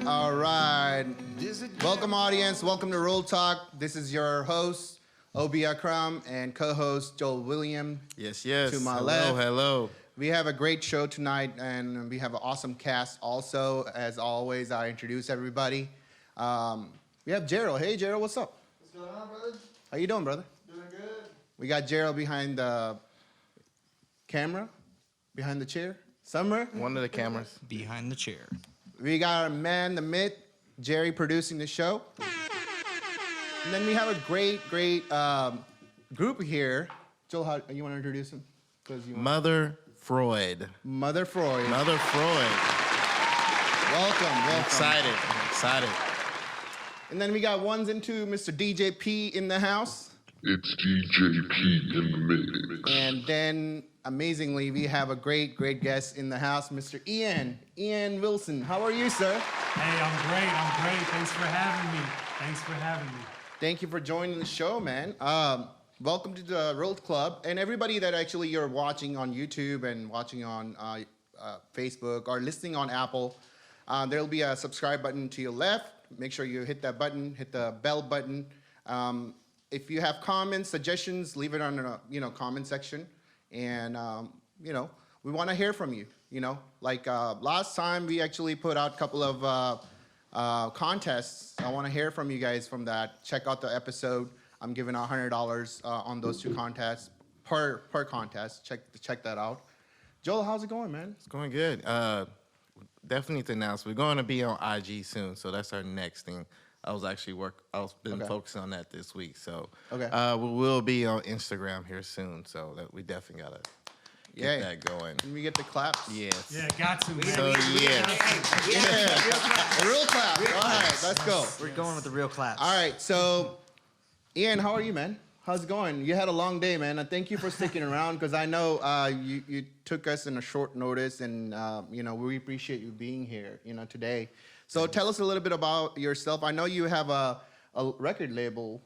all right. Welcome, audience. Welcome to Real Talk. This is your host, Obie Akram, and co-host Joel William. Yes. To my left. Hello. We have a great show tonight, and we have an awesome cast also. As always, I introduce everybody. We have Gerald. Hey, Gerald, what's up? What's going on, brother? How you doing, brother? Doing good. We got Gerald behind the camera, behind the chair, somewhere. One of the cameras. Behind the chair. We got our man, the myth, Jerry, producing the show. And then we have a great group here. Joel, how you want to introduce him? Mother Freud. Mother Freud. Mother Freud. Welcome. Excited. And then we got ones and two, Mr. DJP in the house. It's DJP in the mix. And then, amazingly, we have a great guest in the house, Mr. Ian Wilson. How are you, sir? Hey, I'm great. Thanks for having me. Thank you for joining the show, man. Welcome to the Real Club. And everybody that actually you're watching on YouTube and watching on Facebook or listening on Apple, there'll be a subscribe button to your left. Make sure you hit that button, hit the bell button. If you have comments, suggestions, leave it on the comment section. And we want to hear from you. Like last time we actually put out a couple of contests. I want to hear from you guys from that. Check out the episode. I'm giving out $100 on those two contests per contest. Check that out. Joel, how's it going, man? It's going good. Definitely to announce we're going to be on IG soon, so that's our next thing. I was been focusing on that this week, so we will be on Instagram here soon. So that we definitely gotta get that going. Can we get the claps? Yes. Yeah, got to, man. So A real clap. All right, let's go. We're going with the real claps. All right, so Ian, how are you, man? How's it going? You had a long day, man. And thank you for sticking around because I know you took us in a short notice, and we appreciate you being here, today. So tell us a little bit about yourself. I know you have a record label.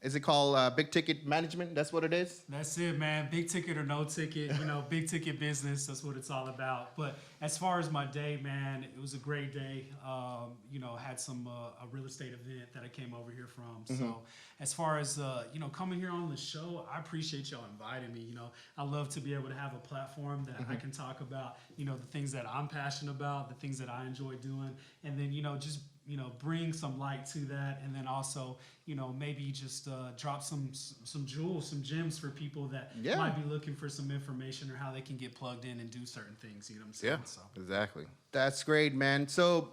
Is it called Big Ticket Management? That's what it is? That's it, man. Big ticket or no ticket, big ticket business. That's what it's all about. But as far as my day, man, it was a great day. Had some a real estate event that I came over here from. Mm-hmm. So as far as coming here on the show, I appreciate y'all inviting me. I love to be able to have a platform that I can talk about, the things that I'm passionate about, the things that I enjoy doing, and then just bring some light to that, and then also, maybe just drop some jewels, some gems for people that might be looking for some information or how they can get plugged in and do certain things. You know what I'm saying? Yeah, so. Exactly. That's great, man. So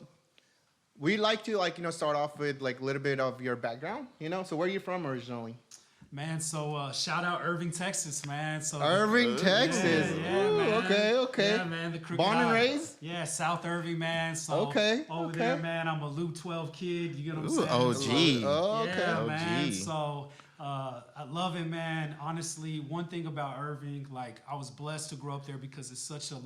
we like to start off with a little bit of your background. So where are you from originally? Man, so shout out Irving, Texas, man. So Irving, Texas. Yeah, Ooh, man. okay. Yeah, man. The Born and raised? Yeah, South Irving, man. So over there, man. I'm a Loop 12 kid. You get what I'm saying? OG. Yeah, OG. man. So I love it, man. Honestly, one thing about Irving, I was blessed to grow up there because it's such a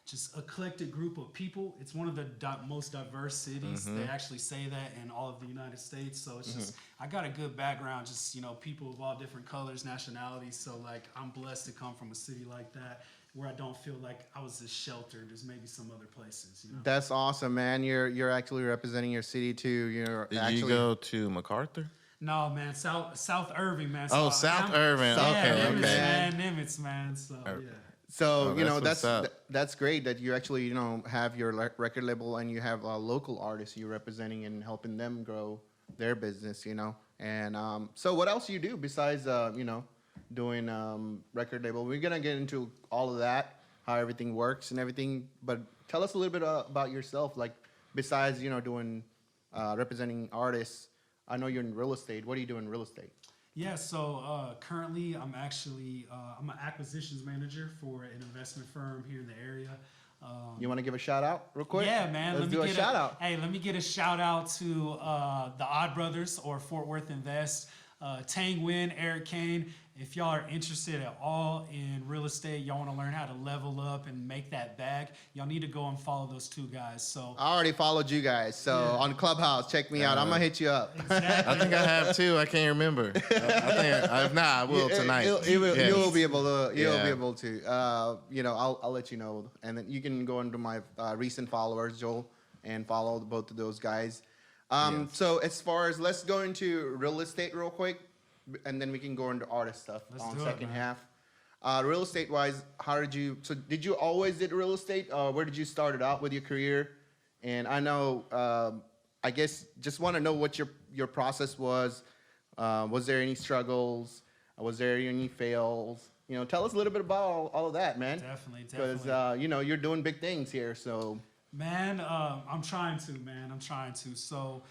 just eclectic group of people. It's one of the most diverse cities. Mm-hmm. They actually say that in all of the United States. So it's just, I got a good background, just, people of all different colors, nationalities. So I'm blessed to come from a city like that where I don't feel like I was just sheltered as maybe some other places. That's awesome, man. You're actually representing your city too. Did you go to MacArthur? No, man, South Irving, man. So South Irving. Okay. Nimitz, man. So, yeah. So that's great that you actually have your record label and you have local artists you're representing and helping them grow their business, And so what else do you do besides doing record label? We're gonna get into all of that, how everything works and everything. But tell us a little bit about yourself, besides doing representing artists. I know you're in real estate. What do you do in real estate? Yeah, so currently I'm actually I'm an acquisitions manager for an investment firm here in the area. You want to give a shout out real quick? Yeah, man. Let's do a shout out. Hey, let me get a shout out to the Odd Brothers or Fort Worth Invest, Tang Nguyen, Eric Kane. If y'all are interested at all in real estate, y'all want to learn how to level up and make that bag, y'all need to go and follow those two guys. So I already followed you guys. So on Clubhouse, check me out. I'm gonna hit you up. Exactly. I think I have too. I can't remember. If not, I will tonight. You will be able to. You'll be able to. I'll let you know, and then you can go into my recent followers, Joel, and follow both of those guys. So as far as, let's go into real estate real quick, and then we can go into artist stuff on second half. Real estate wise, did you always did real estate? Where did you start it out with your career? And I know, I guess, just want to know what your process was. Was there any struggles? Was there any fails? Tell us a little bit about all of that, man. Definitely. Because, you're doing big things here, so. Man, I'm trying to. So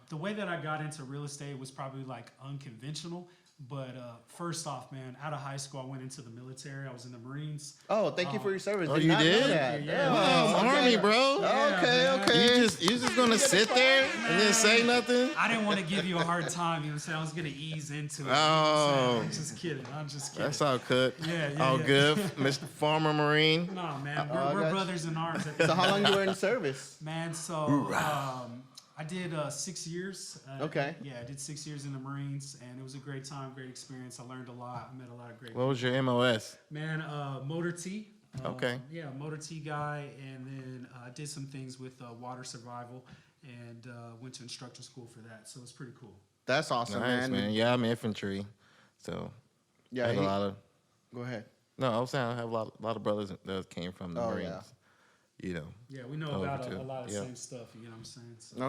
the way that I got into real estate was probably like unconventional. But first off, man, out of high school, I went into the military. I was in the Marines. Oh, thank you for your service. Oh, you did? Know that. Yeah. Army, bro. Yeah, okay. You just gonna sit there and then say nothing? I didn't want to give you a hard time. You know what I'm saying? I was gonna ease into it. Oh. I'm just kidding. That's all good. All good, Mr. Former Marine. No, man, we're brothers in arms. So how long you were in service? Man, so I did 6 years. Okay. Yeah, I did 6 years in the Marines, and it was a great time, great experience. I learned a lot. I met a lot of great people. What was your MOS? Man, Motor T. Okay. Yeah, Motor T guy, and then I did some things with water survival, and went to instructor school for that. So it's pretty cool. That's awesome, Nice, man. Yeah, I'm infantry, so yeah. I have a lot of. Go ahead. No, I was saying I have a lot of brothers that came from the Marines. Yeah. Yeah, we know about a lot of the same stuff. You know what I'm saying? So.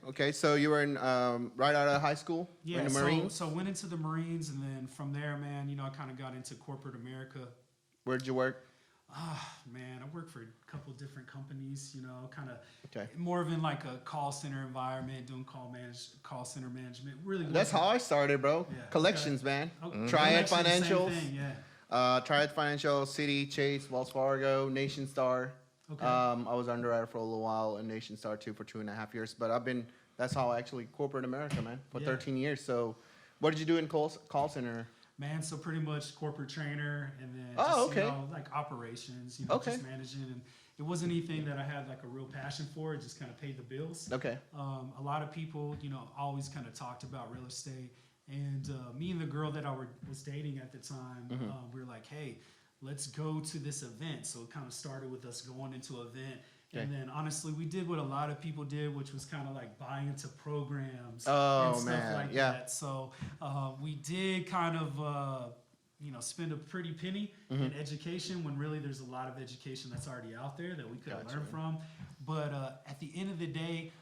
Okay. So you were in right out of high school. Yeah, in the Marines. So went into the Marines, and then from there, man, I kind of got into corporate America. Where'd you work? Man, I worked for a couple different companies. Kind of Okay. more of in like a call center environment, doing call center management. Really, That's how I started, t-ryde, Yeah. Collections, man. Okay. Triad Collections, same Financials. thing, yeah. Triad Financial, Citi, Chase, Wells Fargo, Nation Star. Okay. I was underwriter for a little while, and Nation Star too for 2.5 years. But that's how I actually corporate America, man, for 13 years. So, what did you do in call center? Man, so pretty much corporate trainer, and then like operations, just managing. And it wasn't anything that I had like a real passion for. It just kind of paid the bills. Okay. A lot of people, always kind of talked about real estate. And me and the girl that I was dating at the time, we were like, hey, let's go to this event. So it kind of started with us going into an event. Okay. And then honestly, we did what a lot of people did, which was kind of like buying into programs and stuff like that. So we did kind of, spend a pretty penny in education when really there's a lot of education that's already out there that we could learn from. But at the end of the day,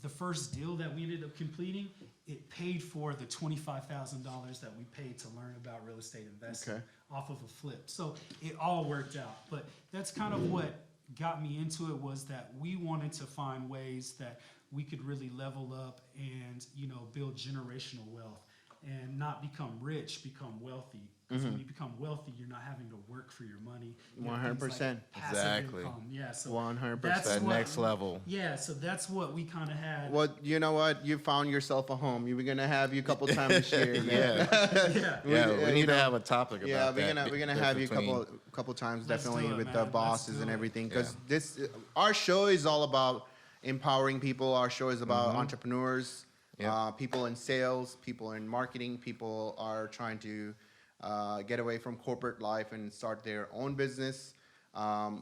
the first deal that we ended up completing, it paid for the $25,000 that we paid to learn about real estate investing off of a flip. So it all worked out. But that's kind of what got me into it, was that we wanted to find ways that we could really level up and, build generational wealth and not become rich, become wealthy. Because when you become wealthy, you're not having to work for your money. 100%. Exactly. Yeah, so 100%. That next level. Yeah, so that's what we kind of had. Well, you know what? You found yourself a home. We're gonna have you a couple times this year. We need to have a topic about that. We're gonna have you a couple times, definitely, with the bosses and everything. Because our show is all about empowering people. Our show is about entrepreneurs, people in sales, people in marketing. People are trying to get away from corporate life and start their own business.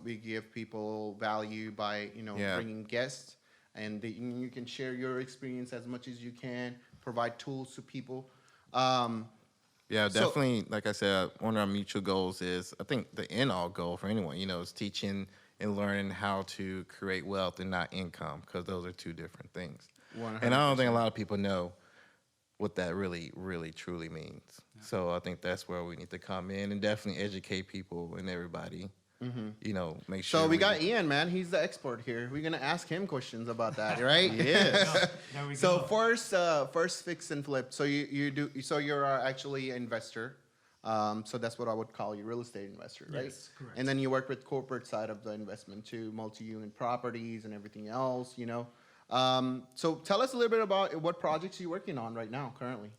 We give people value by bringing guests, and you can share your experience as much as you can. Provide tools to people. Definitely. Like I said, one of our mutual goals is, I think the end all goal for anyone, is teaching and learning how to create wealth and not income, because those are two different things. 100%. And I don't think a lot of people know what that really, really, truly means. Yeah. So I think that's where we need to come in and definitely educate people and everybody. Make sure. So we got Ian, man. He's the expert here. We're gonna ask him questions about that, right? Yes. There we So go. first fix and flip. So you do. So you're actually an investor. So that's what I would call you, real estate investor, right? Yes, correct. And then you work with corporate side of the investment too, multi-unit properties and everything else. So tell us a little bit about what projects you're working on right now, currently.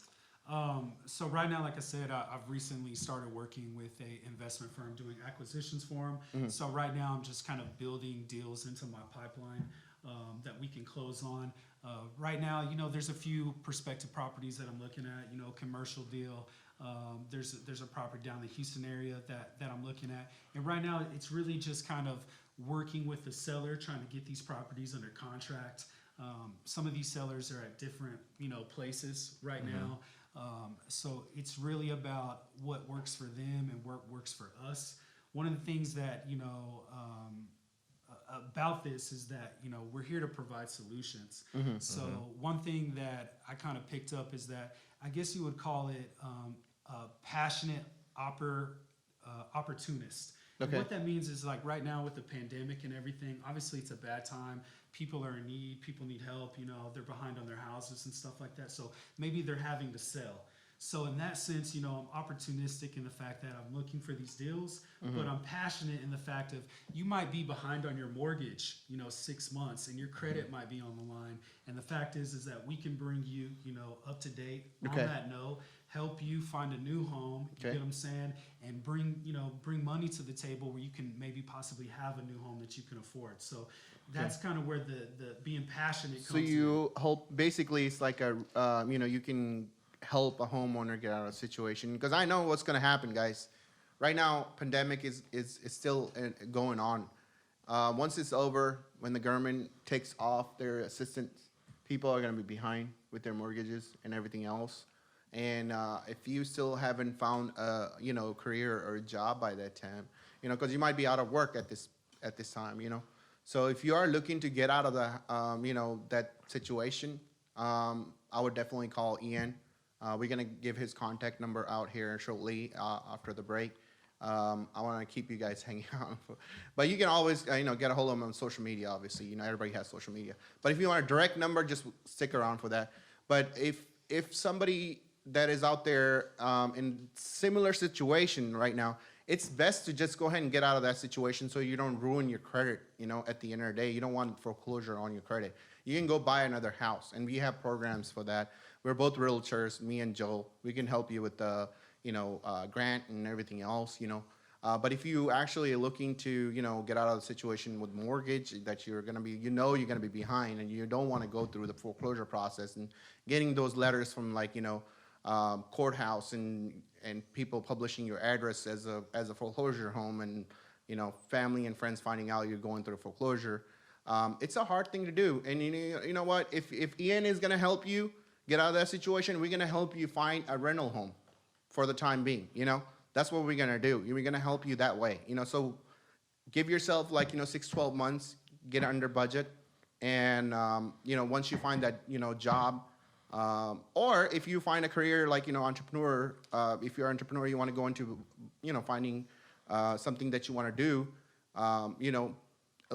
So right now, like I said, I've recently started working with a investment firm doing acquisitions for them. So right now, I'm just kind of building deals into my pipeline that we can close on. Right now, there's a few prospective properties that I'm looking at. Commercial deal. There's a property down in the Houston area that I'm looking at. And right now, it's really just kind of working with the seller, trying to get these properties under contract. Some of these sellers are at different, places right now. So it's really about what works for them and what works for us. One of the things that, about this is that, we're here to provide solutions. So one thing that I kind of picked up is that I guess you would call it a passionate opportunist. And what that means is like right now with the pandemic and everything, obviously it's a bad time. People are in need. People need help. They're behind on their houses and stuff like that. So maybe they're having to sell. So in that sense, I'm opportunistic in the fact that I'm looking for these deals, but I'm passionate in the fact of you might be behind on your mortgage, 6 months, and your credit might be on the line. And the fact is that we can bring you, up to date on that note, help you find a new home, you get what I'm saying, and bring money to the table where you can maybe possibly have a new home that you can afford. So that's kind of where the being passionate comes So you help, basically it's like you can help a homeowner get out of a situation, because I know what's going to happen, guys. Right now, pandemic is still going on. Once it's over, when the government takes off their assistance, people are going to be behind with their mortgages and everything else. And if you still haven't found a career or a job by that time, because you might be out of work at this time, So if you are looking to get out of the that situation, I would definitely call Ian. We're gonna give his contact number out here shortly after the break. I want to keep you guys hanging out, but you can always get a hold of him on social media. Obviously, everybody has social media. But if you want a direct number, just stick around for that. But if somebody that is out there in similar situation right now, it's best to just go ahead and get out of that situation so you don't ruin your credit. At the end of the day, you don't want foreclosure on your credit. You can go buy another house, and we have programs for that. We're both realtors, me and Joe. We can help you with the, grant and everything else, But if you actually are looking to, get out of the situation with mortgage that you're gonna be, you're gonna be behind, and you don't want to go through the foreclosure process and getting those letters from courthouse and people publishing your address as a foreclosure home, and family and friends finding out you're going through a foreclosure. It's a hard thing to do, and you know what? If Ian is gonna help you get out of that situation, we're gonna help you find a rental home for the time being. That's what we're gonna do. We're gonna help you that way. So give yourself 6-12 months, get under budget, and once you find that job, or if you find a career entrepreneur, if you're an entrepreneur, you want to go into finding something that you want to do,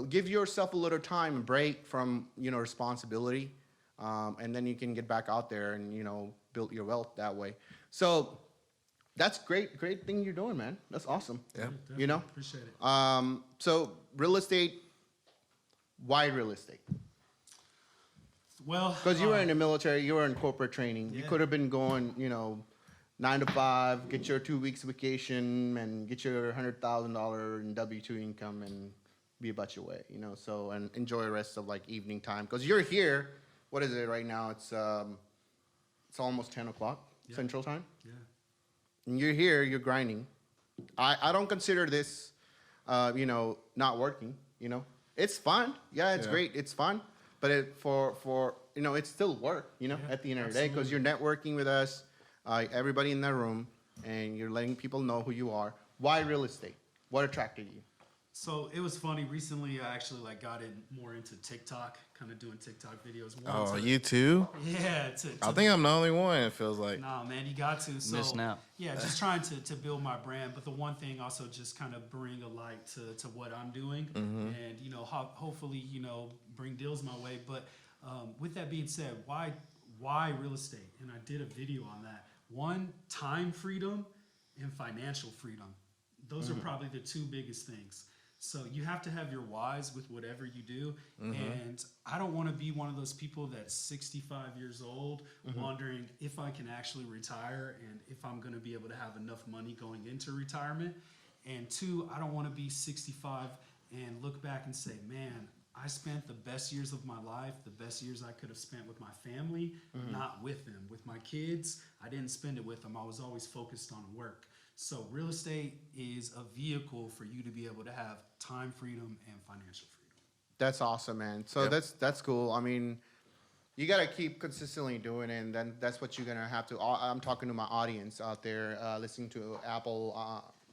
give yourself a little time and break from responsibility. And then you can get back out there and, build your wealth that way. So that's great thing you're doing, man. That's awesome. Yeah, appreciate it. So real estate, why real estate? Well, Because you were in the military, you were in corporate training. You could have been going, 9 to 5, get your 2 weeks vacation and get your $100,000 in W-2 income and be about your way, so, and enjoy the rest of evening time. Because you're here. What is it right now? It's almost 10 o'clock Central Time. Yeah. And you're here, you're grinding. I don't consider this, not working. It's fun. Yeah, it's great. It's fun. But for it's still work. At the end of the day, because you're networking with us, everybody in that room, and you're letting people know who you are. Why real estate? What attracted you? So it was funny. Recently, I actually got more into TikTok, kind of doing TikTok videos. You too? Yeah. I think I'm the only one. It feels like. Nah, man, you got to. So, missing out. Yeah, just trying to build my brand. But the one thing also just kind of bring a light to what I'm doing, and hopefully bring deals my way. But with that being said, why real estate? And I did a video on that. One, time freedom and financial freedom. Those are probably the two biggest things. So you have to have your whys with whatever you do. And I don't want to be one of those people that's 65 years old wondering if I can actually retire and if I'm going to be able to have enough money going into retirement. And two, I don't want to be 65 and look back and say, man, I spent the best years of my life, the best years I could have spent with my family, not with them. With my kids, I didn't spend it with them. I was always focused on work. So real estate is a vehicle for you to be able to have time freedom and financial freedom. That's awesome, man. So Yep. that's cool. I mean, you got to keep consistently doing it, and then that's what you're gonna have to. I'm talking to my audience out there, listening to Apple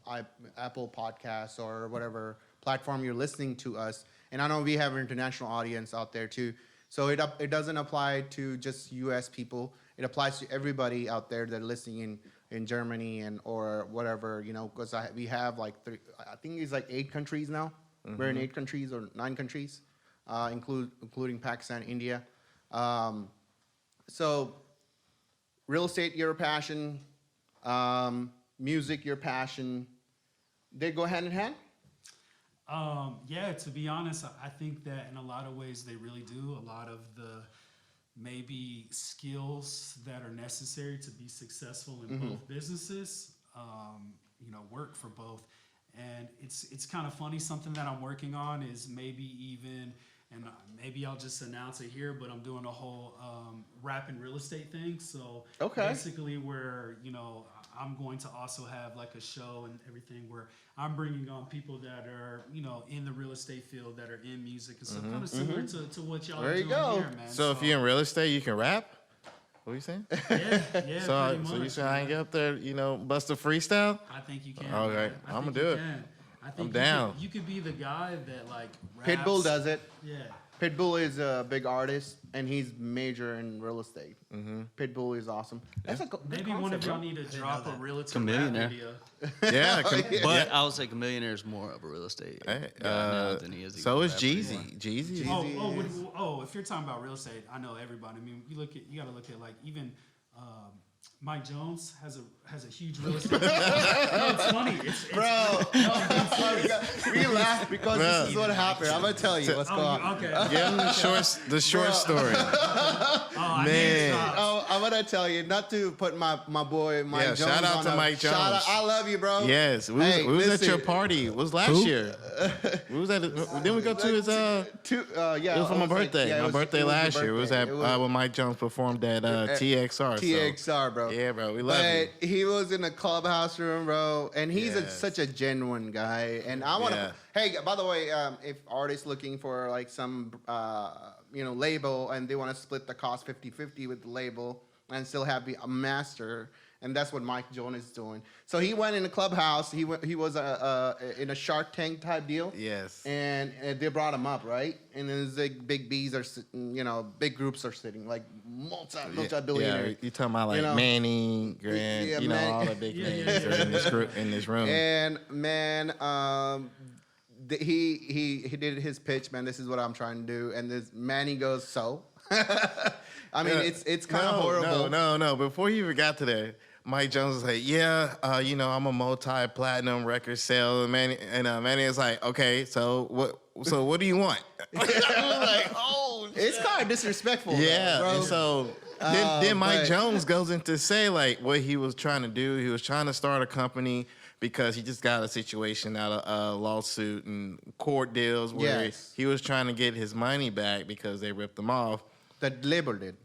Podcasts or whatever platform you're listening to us. And I know we have an international audience out there too. So it doesn't apply to just U.S. people. It applies to everybody out there that are listening in Germany and or whatever, you know, because we have like I think it's like 8 countries now. Mm-hmm. We're in 8 countries or 9 countries, including Pakistan, India. So real estate, your passion, music, your passion, they go hand in hand? Yeah, to be honest, I think that in a lot of ways they really do. A lot of the maybe skills that are necessary to be successful in both businesses, you know, work for both. And it's kind of funny, something that I'm working on is maybe even, and maybe I'll just announce it here, but I'm doing a whole rap and real estate thing. So basically where, you know, I'm going to also have like a show and everything where I'm bringing on people that are, you know, in the real estate field, that are in music and stuff, kind of similar to what y'all are doing here, man. So if you're in real estate, you can rap? What are you saying? Yeah, So pretty much, you saying I can get up there, you know, bust a freestyle? I think you can. Okay, man. I'm think gonna do you it. can. I think I'm down. You could be the guy that like raps. Pitbull does it. Yeah. Pitbull is a big artist, and he's major in real estate. Pitbull is awesome. That's a good Maybe concept, one of y'all bro. need to drop a realtor Chameleonaire. rap video. Yeah, But I would say Chameleonaire is more of a real estate guy now than he is. so is even a rapper Jeezy. Jeezy. If you're talking about real estate, I know everybody. I mean, you got to look at like even Mike Jones has a huge real estate. No, it's funny. Bro, we laugh because this is what happened. I'm gonna tell you what's going on. Okay. Give him the short story. Man. Oh, I'm gonna tell you, not to put my boy Mike Jones shout out on to a- Mike shout Jones. out, I love you, bro. Yes, we was at your party. It was last year. We was at. Didn't we go to his? Yeah, It was for my birthday. yeah, my birthday it was last your year. It was birthday. at when Mike Jones performed at TXR. TXR, bro. Yeah, bro, we love you. But he was in a clubhouse room, bro, and he's such a genuine guy. And I want to. Yeah. Hey, by the way, if artists looking for like some, label, and they want to split the cost 50-50 with the label and still have a master, and that's what Mike Jones is doing. So he went in a clubhouse. He was in a Shark Tank type deal. Yes. And they brought him up, right? And then there's like big B's are sitting, big groups are sitting, like multi-billionaires. Yeah, you talking about like Manny, Grant, all the big names are in this room. And man, he did his pitch, man. This is what I'm trying to do, and this Manny goes, so. I mean, it's kind of horrible. No. Before you even got to that, Mike Jones was like, I'm a multi-platinum record sale. And Manny is like, okay, so what do you want? I was like, oh, it's kind of disrespectful. yeah. Though, bro. And so then Mike Jones goes into say like what he was trying to do. He was trying to start a company because he just got a situation out of a lawsuit and court deals where he was trying to get his money back because they ripped him off. The label did.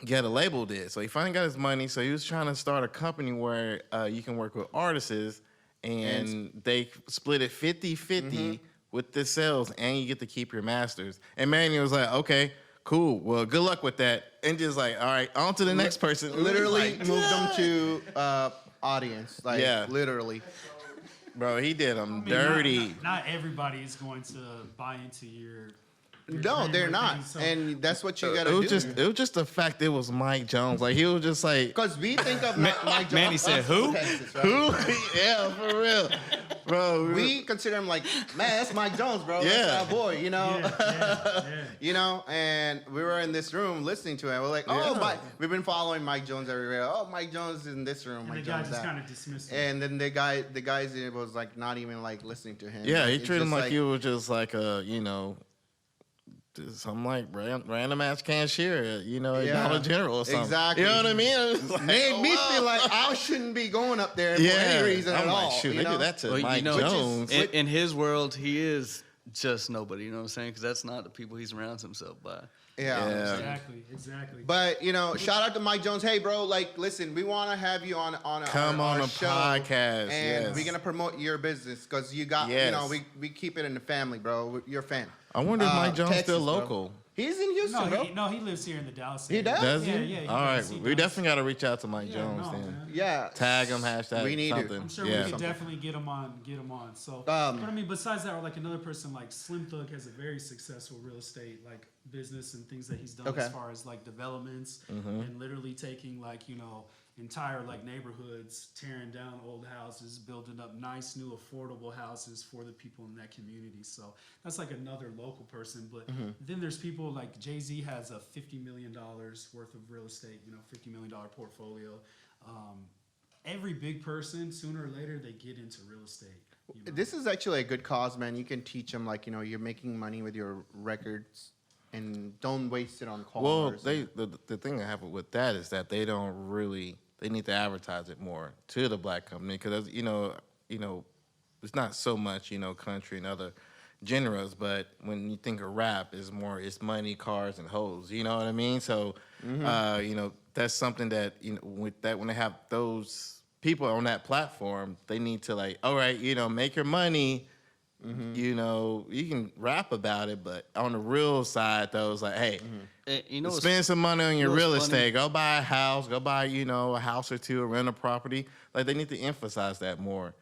Yeah, the label did. So he finally got his money. So he was trying to start a company where you can work with artists and they split it 50-50 with the sales and you get to keep your masters. And Manny was like, okay, cool. Well, good luck with that. And just like, all right, on to the next person. Literally Like, moved them to audience. Like, literally. Bro, he did them dirty. Not everybody is going to buy into your No, they're dream or not. thing, so- And that's what you gotta It do. was just the fact it was Mike Jones. Like he was just like, Because we think of Mike Jones. Manny said, who? Texas, right? who? Yeah, for real, bro. We consider him like, man, that's Mike Jones, bro. Yeah. That's our boy, you know? Yeah. And we were in this room listening to him. We're like, Mike. We've been following Mike Jones everywhere. Oh, Mike Jones is in this room. And Mike the guy Jones just that. kind of dismissed it. And then the guys in it was like not even like listening to him. Yeah, Like, he it's treated him just like you were just like a, some like random ass cashier, at Dollar General or something. Exactly. You know what I mean? It was like, made me feel like I shouldn't be going up there for any reason I'm at like, all. shoot, you they know? did that to Well, Mike Jones. In his world, he is just nobody. You know what I'm saying? Because that's not the people he surrounds himself by. Yeah. Exactly. But shout out to Mike Jones. Hey, bro, like, listen, we want to have you on Come on our a show, podcast, and yes. we're gonna promote your business because you got, we keep it in the family, bro. You're a fan. I wonder if Mike Jones Texas, still bro. local. He's in Houston, bro. He lives here in the Dallas He area. does? Does he? Yeah. All right, does. we definitely got to reach out to Mike Jones then. Man. Yeah. Tag him, hashtag We need to. something. I'm sure yeah. we could definitely get him on. So, but I mean, besides that, or like another person like Slim Thug has a very successful real estate like business and things that he's done as far as like developments and literally taking like entire like neighborhoods, tearing down old houses, building up nice new affordable houses for the people in that community. So that's like another local person. But then there's people like Jay-Z has a $50 million worth of real estate, $50 million portfolio. Every big person, sooner or later, they get into real estate. This is actually a good cause, man. You can teach them, like, you're making money with your records and don't waste it on callers. Well, the thing I have with that is that they don't really, they need to advertise it more to the black company because, it's not so much, country and other genres, but when you think of rap, it's money, cars, and hoes. You know what I mean? So, that's something that, with that, when they have those people on that platform, they need to like, all right, make your money. You can rap about it, but on the real side, though, it's like, hey, spend some money on your real estate. Go buy a house. Go buy, a house or two, or rent a property. Like, they need to emphasize that more,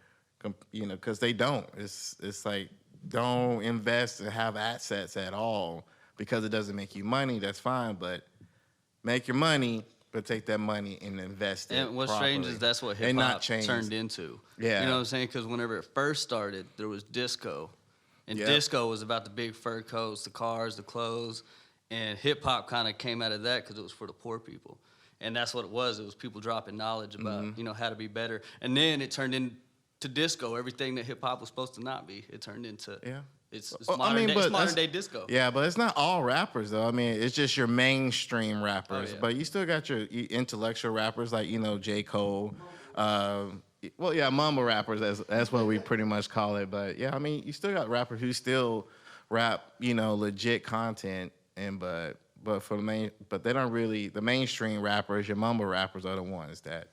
because they don't. It's like, don't invest and have assets at all because it doesn't make you money. That's fine, but make your money, but take that money and invest it. And what's properly. strange is that's what hip hop turned into. Yeah. You know what I'm saying? Because whenever it first started, there was disco. And disco was about the big fur coats, the cars, the clothes. And hip hop kind of came out of that because it was for the poor people. And that's what it was. It was people dropping knowledge about, how to be better. And then it turned into disco. Everything that hip hop was supposed to not be, it turned into. Yeah. It's modern day disco. Yeah, but it's not all rappers, though. I mean, it's just your mainstream rappers. But you still got your intellectual rappers like, J. Cole. Mumble rappers, that's what we pretty much call it. But, yeah, I mean, you still got rappers who still rap, legit content. But for but they don't really, the mainstream rappers, your mumble rappers are the ones that,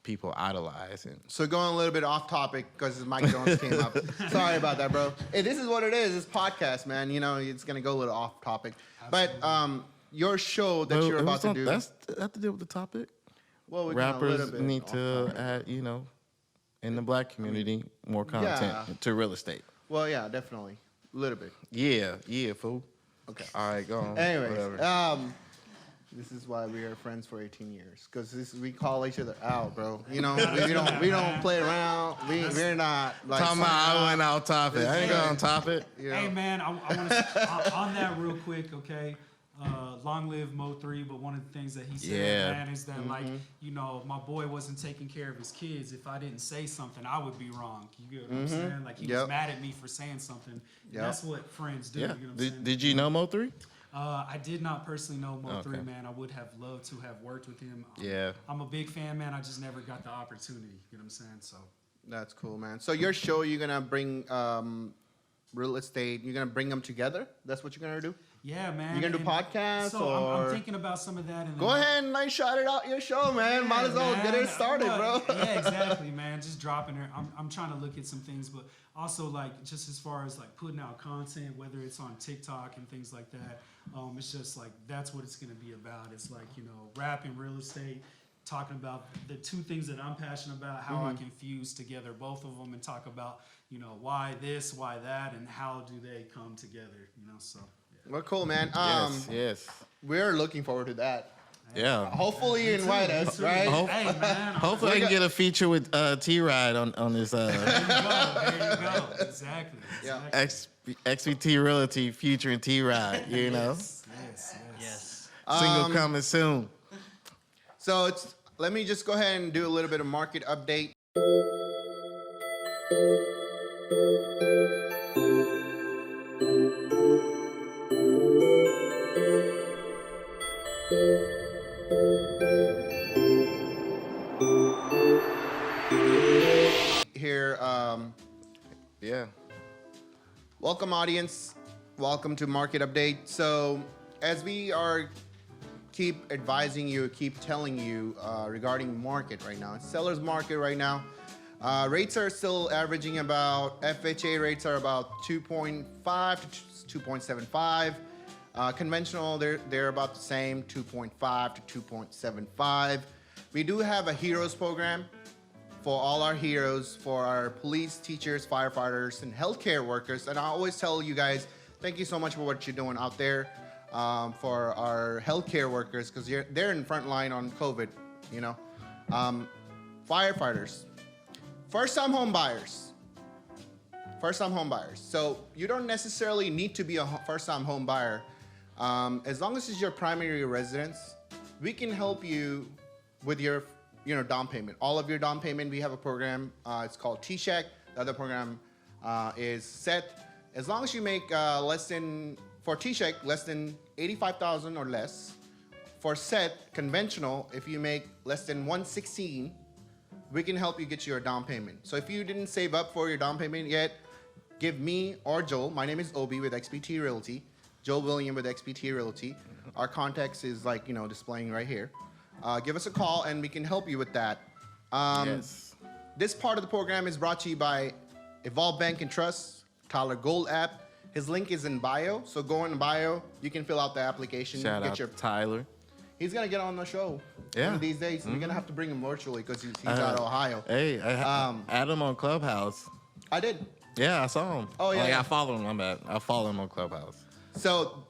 people idolize. And so going a little bit off topic because Mike Jones came up. Sorry about that, bro. Hey, this is what it is. It's podcast, man. It's gonna go a little off topic. Absolutely. But your show that you're about to do. That's have to deal with the topic. Well, rappers need to add, in the black community, more content to real estate. Well, yeah, definitely, a little bit. Yeah, fool. Okay. All right, go on. Anyways, this is why we are friends for 18 years, because we call each other out, bro. we don't play around. We're not like. Talking about I went out topic. I ain't going topic. Hey man, I want to on that real quick, okay? Long live Mo3, but one of the things that he said, man, is that like, my boy wasn't taking care of his kids. If I didn't say something, I would be wrong. You get what I'm saying? Like he was mad at me for saying something. That's what friends do. Yeah. You know what I'm saying? Did you know Mo3? I did not personally know Mo3, man. I would have loved to have worked with him. I'm a big fan, man. I just never got the opportunity. You know what I'm saying? So that's cool, man. So your show, you're gonna bring real estate. You're gonna bring them together. That's what you're gonna do. Yeah, man. You're gonna do podcasts, so or I'm thinking about some of that. And go ahead and like shout it out your show, man. Might as well get it started, bro. Yeah, exactly, man. Just dropping it. I'm trying to look at some things, but also like just as far as like putting out content, whether it's on TikTok and things like that. It's just like that's what it's gonna be about. It's like rap and real estate. Talking about the two things that I'm passionate about, how I can fuse together both of them and talk about, why this, why that, and how do they come together, so. Yeah. Well, cool, man. Yes. We're looking forward to that. Yeah. Hopefully you invite us, right? Hey, man. Hopefully I can get a feature with t-ryde on this. There you go. Exactly. Yeah. XVT Realty featuring t-ryde, Yes. Single coming soon. So let me just go ahead and do a little bit of market update. Here, welcome audience. Welcome to Market Update. So as we are keep advising you, keep telling you regarding market right now, seller's market right now, rates are still averaging about, FHA rates are about 2.5 to 2.75. Conventional, they're about the same, 2.5 to 2.75. We do have a heroes program for all our heroes, for our police, teachers, firefighters, and healthcare workers. And I always tell you guys, thank you so much for what you're doing out there for our healthcare workers, because they're in front line on COVID, you know. Firefighters, first-time home buyers. First-time home buyers. So you don't necessarily need to be a first-time home buyer. As long as it's your primary residence, we can help you with your down payment. All of your down payment, we have a program. It's called T-Check. The other program is SET. As long as you make for T-Check, less than $85,000 or less. For SET, conventional, if you make less than $116,000, we can help you get your down payment. So if you didn't save up for your down payment yet, give me or Joel. My name is Obie with XPT Realty. Joel William with XPT Realty. Our contacts is displaying right here. Give us a call and we can help you with that. Yes. This part of the program is brought to you by Evolve Bank and Trust, Tyler Goldapp. His link is in bio, so go in bio. You can fill out the application. Shout out to Tyler. He's gonna get on the show. Yeah. One of these days. We're gonna have to bring him virtually because he's out of Ohio. Hey, add him on Clubhouse. I did. Yeah, I saw him. Oh, yeah. I follow him. I'm bad. I follow him on Clubhouse. So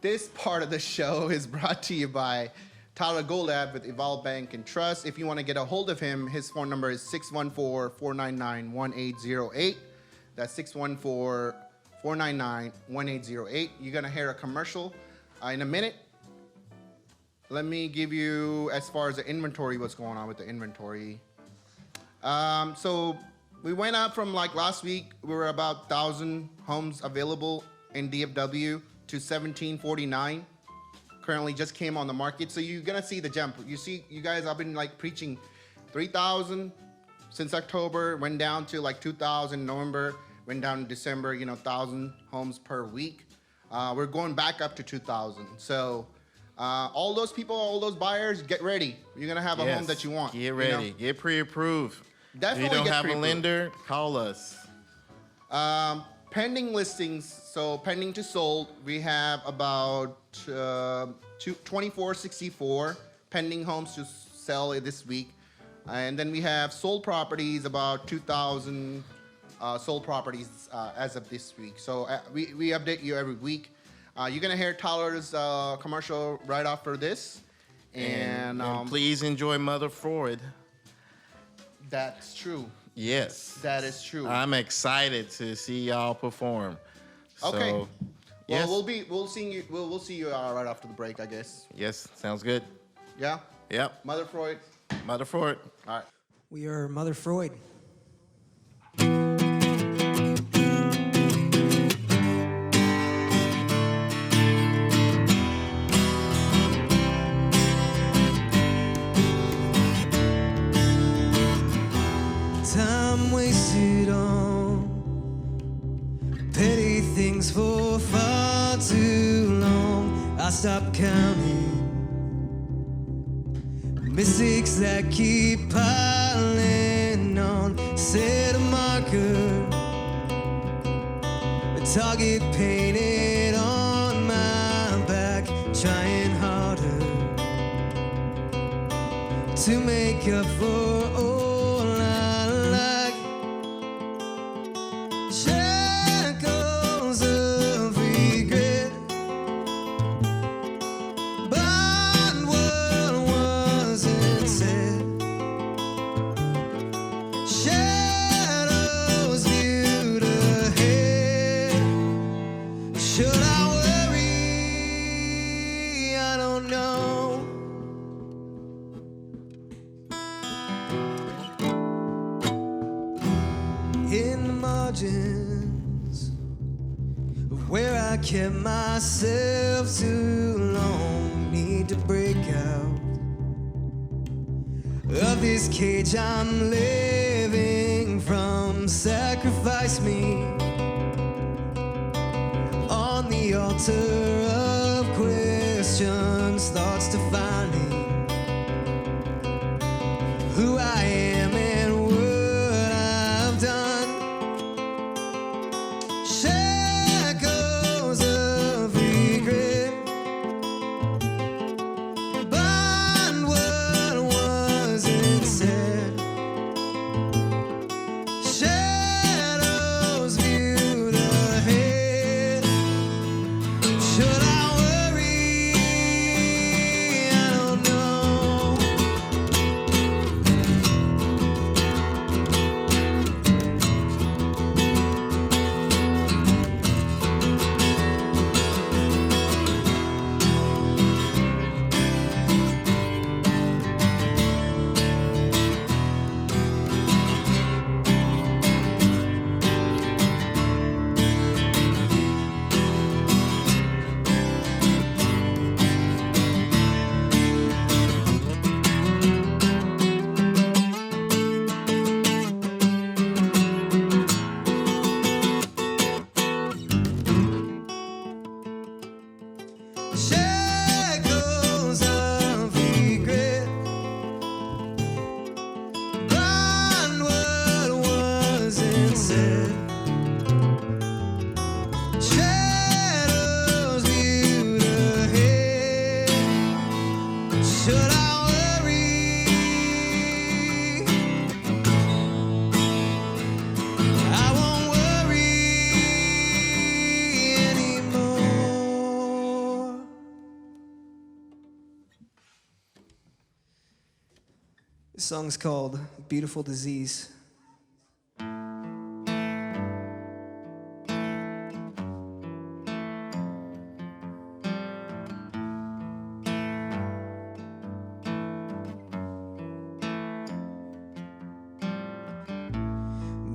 this part of the show is brought to you by Tyler Goldapp with Evolve Bank and Trust. If you want to get a hold of him, his phone number is 614-499-1808. That's 614-499-1808. You're going to hear a commercial in a minute. Let me give you, as far as the inventory, what's going on with the inventory. So we went up from last week, we were about 1,000 homes available in DFW to 1,749. Currently just came on the market. So you're gonna see the jump. You guys, I've been preaching 3,000 since October, went down to 2,000 in November, went down in December, 1,000 homes per week. We're going back up to 2,000. So all those people, all those buyers, get ready. You're gonna have a home that you want. Get ready. Get pre-approved. Definitely if you don't have pre-approved. a lender, call us. Pending listings, so pending to sold, we have about 2,464 pending homes to sell this week. And then we have sold properties, about 2,000 sold properties as of this week. So we update you every week. You're gonna hear Tyler's commercial right after this. And please enjoy Mother Freud. That's true. Yes. That is true. I'm excited to see y'all perform. Okay. So, Well, yes. we'll see you right after the break, I guess. Yes, sounds good. Yeah. Yep. Mother Freud. Mother Freud. All right. We are Mother Freud. Time wasted on petty things for far too long. I stopped counting mistakes that keep piling on. Set a marker, a target painted on my back, trying harder to make up for all I lack. Shackles of regret, but what wasn't said. Shadows viewed ahead. Should I worry? I don't know. In the margins of where I kept myself too long, need to break out of this cage I'm living from. Sacrifice me on the altar of This song's called Beautiful Disease.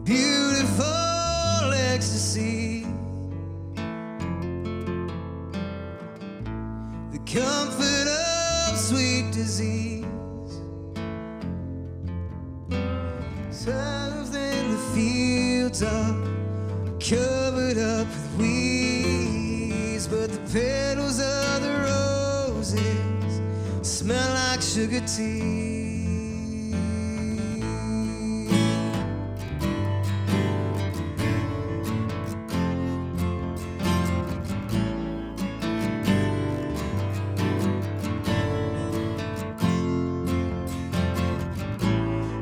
Beautiful ecstasy, the comfort of sweet disease. Times then the fields are covered up with weeds, but the petals of the roses smell like sugar tea.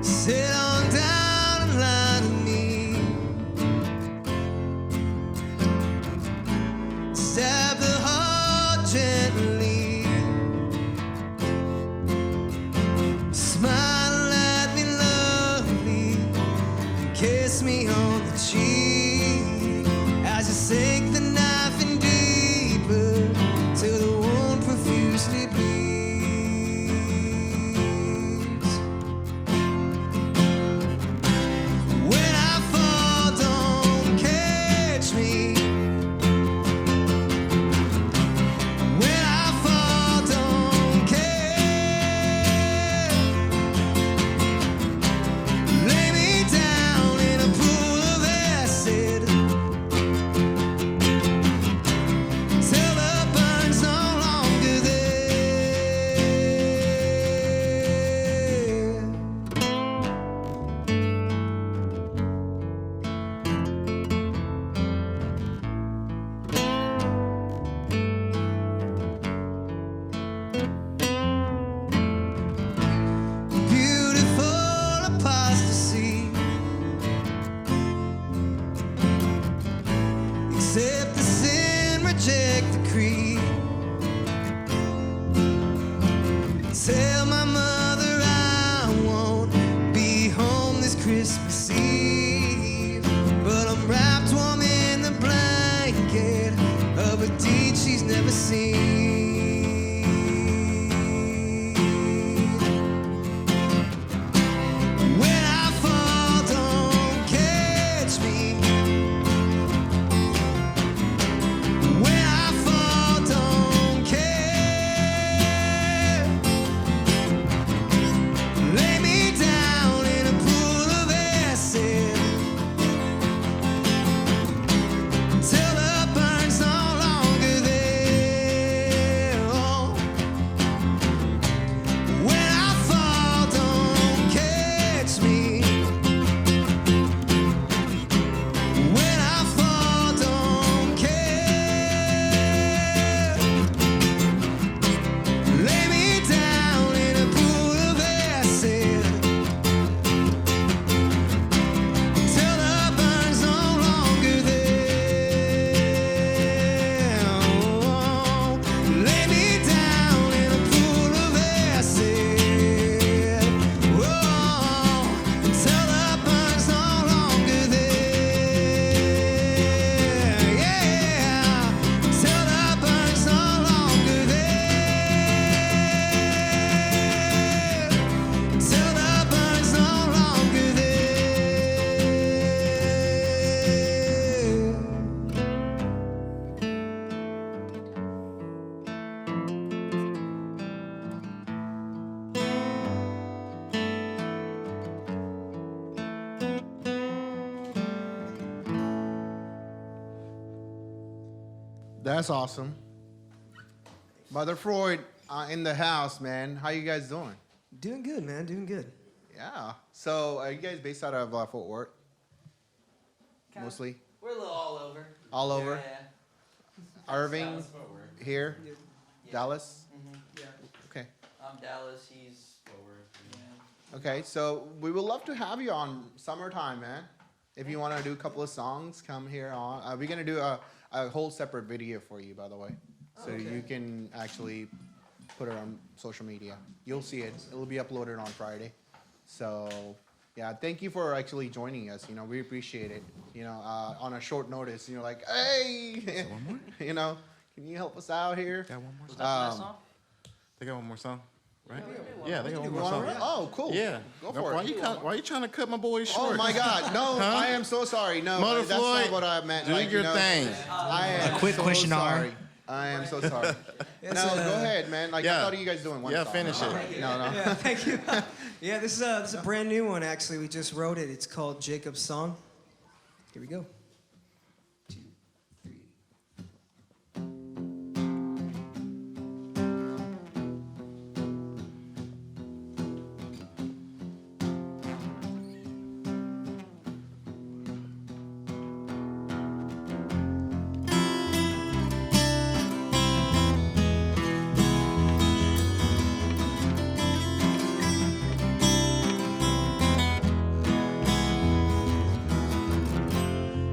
Sit on down and lie to me. Stab the heart gently. Smile at me lovely. Kiss me on the cheek as you sink the knife in deeper till the wound profusely bleeds. When I fall, don't catch me. When I fall, don't care. Lay me down in a pool of acid till the burn's no longer there. Beautiful apostasy. Accept the sin, reject the creed. Tell my mother I won't be home this Christmas Eve, but I'm wrapped warm in the blanket of a deed she's never seen. When I fall, don't catch me. When I fall, don't care. Lay me down in a pool of acid till the burn's no longer there. Oh. When I fall, don't catch me. When I fall, don't care. Lay me down in a pool of acid till the burn's no longer there. Oh, lay me down in a pool of acid. Oh, till the burn's no longer there. Yeah, till the burn's no longer there. Till the burn's no longer there. That's awesome. Brother Freud in the house, man. How you guys doing? Doing good, man. Doing good. Yeah. So are you guys based out of Fort Worth? Mostly? We're a little all over. All over? Yeah. Irving here? Dallas? Yeah. Okay. I'm Dallas. He's Fort Worth. Yeah. Okay, so we would love to have you on summertime, man. If you want to do a couple of songs, come here on. We're going to do a whole separate video for you, by the way. So you can actually put it on social media. You'll see it. It'll be uploaded on Friday. So, yeah, thank you for actually joining us. You know, we appreciate it. You know, on a short notice, you're like, hey, you know, can you help us out here? Got one more Was song. that the last song? They got one more song, right? Yeah, they got one more One song. more? Oh, cool. Yeah. Go for why it. Why you trying to cut my boy short? Oh my God! No, Huh? I am so sorry. No, Mother that's Floyd, not what I meant. do like, your you know, thing. I am A quick so questionnaire. sorry. I am so sorry. No, go ahead, man. Like I thought you guys doing one. Yeah, song. finish it. No. Yeah, thank you. Yeah, this is a brand new one, actually. We just wrote it. It's called Jacob's Song. Here we go. 2, 3.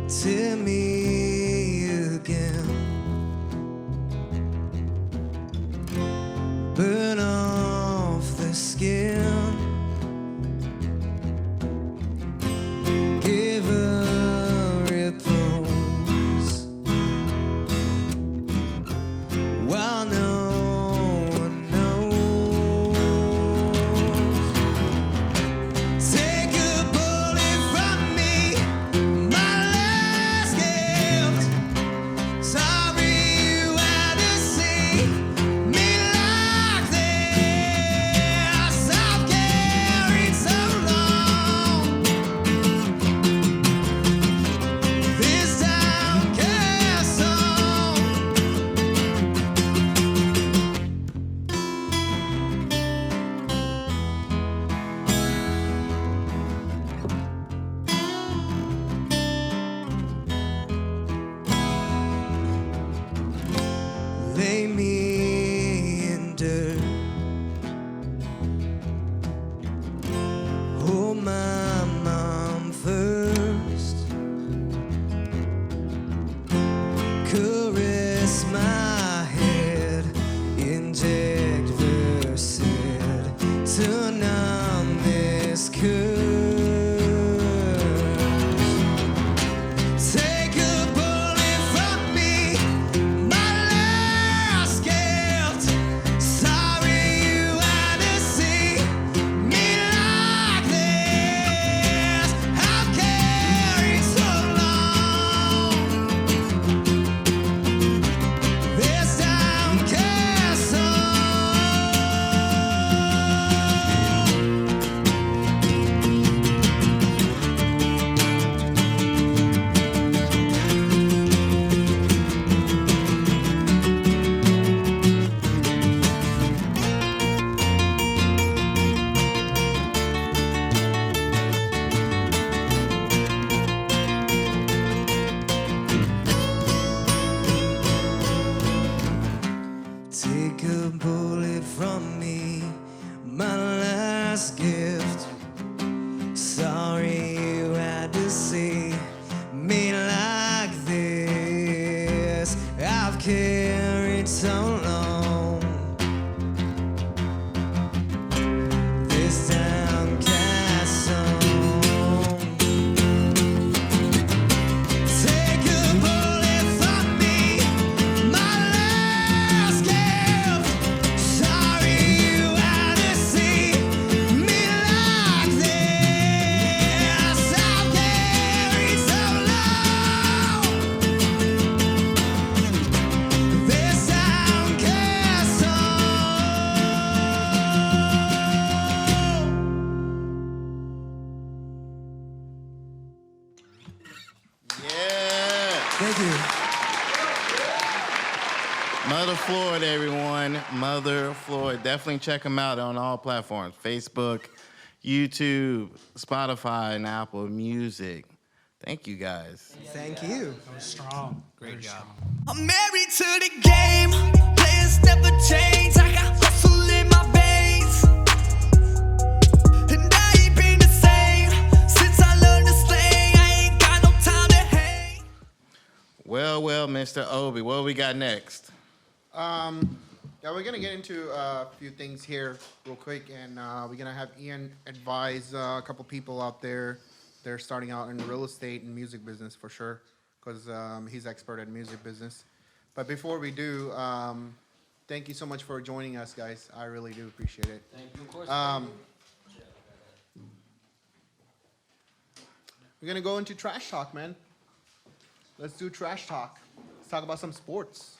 Tell me again, burn off the skin, give her repose while no one knows. Take a bullet from me, my last gift. Sorry you had to see me like this. I've carried so long this downcast song. Lay me in dirt, hold my mom first, caress my head, inject Versed to numb this curse. Take a bullet from me, my last gift. Sorry you had to see me like this. I've carried so long this downcast song. Take a bullet from me, my last gift. Sorry you had to see me like this. I've carried so long this downcast song. Take a bullet from me, my last gift. Sorry you had to see me like this. I've carried so long this downcast song. Yeah. Thank you. Mother Floyd, everyone. Mother Floyd. Definitely check him out on all platforms. Facebook, YouTube, Spotify, and Apple Music. Thank you, guys. Thank you. That was strong. Great job. I'm married to the game. Players never change. I got hustle in my veins. And I ain't been the same since I learned to slang. I ain't got no time to hang. Well, Mr. Obie, what we got next? Yeah, we're gonna get into a few things here real quick, and we're gonna have Ian advise a couple people out there. They're starting out in real estate and music business for sure, because he's expert at music business. But before we do, thank you so much for joining us, guys. I really do appreciate it. Thank you, of course. We're gonna go into trash talk, man. Let's do trash talk. Let's talk about some sports.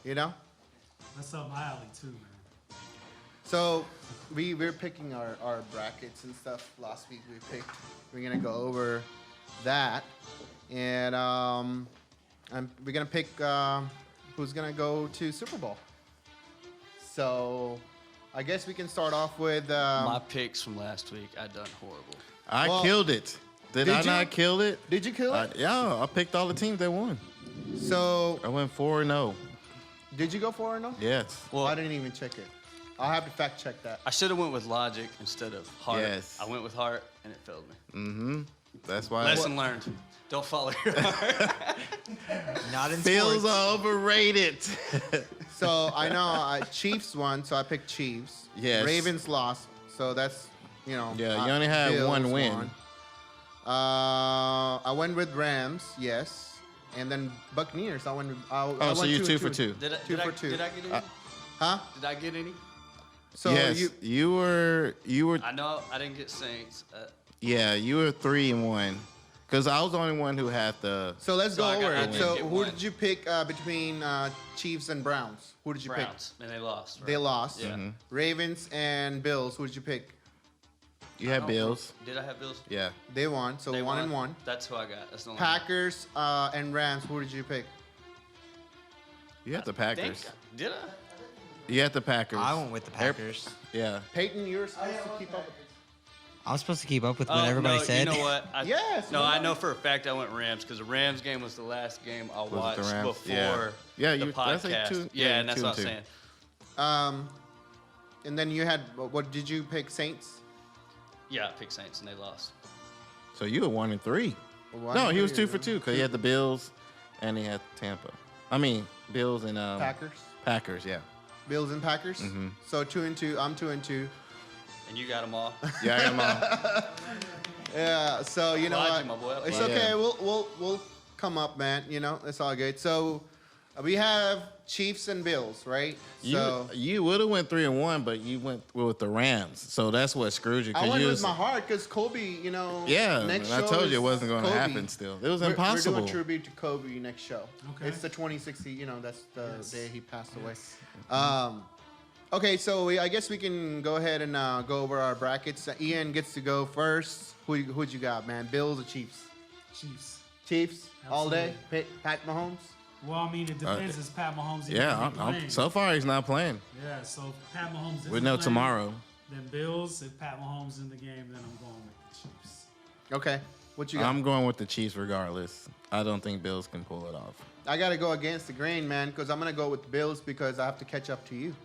You know? That's up my alley too, man. So we're picking our brackets and stuff. Last week we picked. We're gonna go over that, and we're gonna pick who's gonna go to Super Bowl. So I guess we can start off with My picks from last week, I done horrible. I Well, killed it. Did did I you? not kill it? Did you kill it? Yeah, I picked all the teams that won. So I went 4-0. did you go 4-0? Yes. Well, I didn't even check it. I'll have to fact check that. I should have went with logic instead of heart. Yes. I went with heart, and it failed me. Mm-hmm. That's why. Lesson learned. Don't follow your heart. Not in Feels sports. overrated. So I know Chiefs won, so I picked Chiefs. Yes. Ravens lost, so that's Yeah, you only had one win. won. I went with Rams, yes, and then Buccaneers. I went. I went so you 2 2 and for 2. Did I, Two did I, for two. Did I get any? Huh? Did I get any? So yes, you were. I know I didn't get Saints. Yeah, you were 3-1. Because I was the only one who had the. So let's So go I over got- it. I So did get who one. did you pick between Chiefs and Browns? Who did you Browns, and they lost. pick? Right? They lost. Yeah. Mhm. Ravens and Bills. Who did you pick? You I had don't Bills. think- Did I have Bills? Yeah. They won. So They 1 won. and 1. That's who I got. That's the only Packers and Rams. Who did you pick? You had the one. Packers. Did I? You had the Packers. I went with the Packers. Yeah. Peyton, you're supposed to keep up. I was supposed to keep up with what Oh, everybody no, said. You know what? Yes, No, I nobody- know for a fact I went Rams because the Rams game was the last game I Was it watched the Rams? before Yeah, the you- podcast. that's like two- yeah, yeah, and that's 2 what and I'm 2. saying. And then you had what? Did you pick Saints? Yeah, I picked Saints and they lost. So you were 1 and 3. One No, and he was three, 2 for 2 because he had the Bills and he had Tampa. I mean, Bills and Packers. Packers, yeah. Bills and Packers. Mhm. So 2 and 2. I'm 2 and 2. And you got them all. Yeah, I got 'em all. Yeah. So you know Applaud what? you, my boy. It's Applaud you. okay. Yeah. We'll come up, man. You know, it's all good. So we have Chiefs and Bills, right? So You would have went 3-1, but you went with the Rams. So that's what screwed you. 'cause I went you with was- my heart because Kobe. You know. Yeah, Next I show told you it is wasn't going to Kobe. happen still. It was We're impossible. doing tribute to Kobe next show. Okay. It's the 2060. You know, that's the Yes. day he passed away. Okay, so I guess we can go ahead and go over our brackets. Ian gets to go first. Who'd you got, man? Bills or Chiefs? Chiefs. Chiefs all day. Absolutely. Pat Mahomes. Well, I mean, it depends. Is Pat Mahomes even Yeah, gonna be playing? so far he's not playing. Yeah, so if Pat Mahomes isn't We know playing, tomorrow. Then Bills. If Pat Mahomes in the game, then I'm going with the Chiefs. Okay, what you got? I'm going with the Chiefs regardless. I don't think Bills can pull it off. I got to go against the grain, man, because I'm gonna go with the Bills because I have to catch up to you.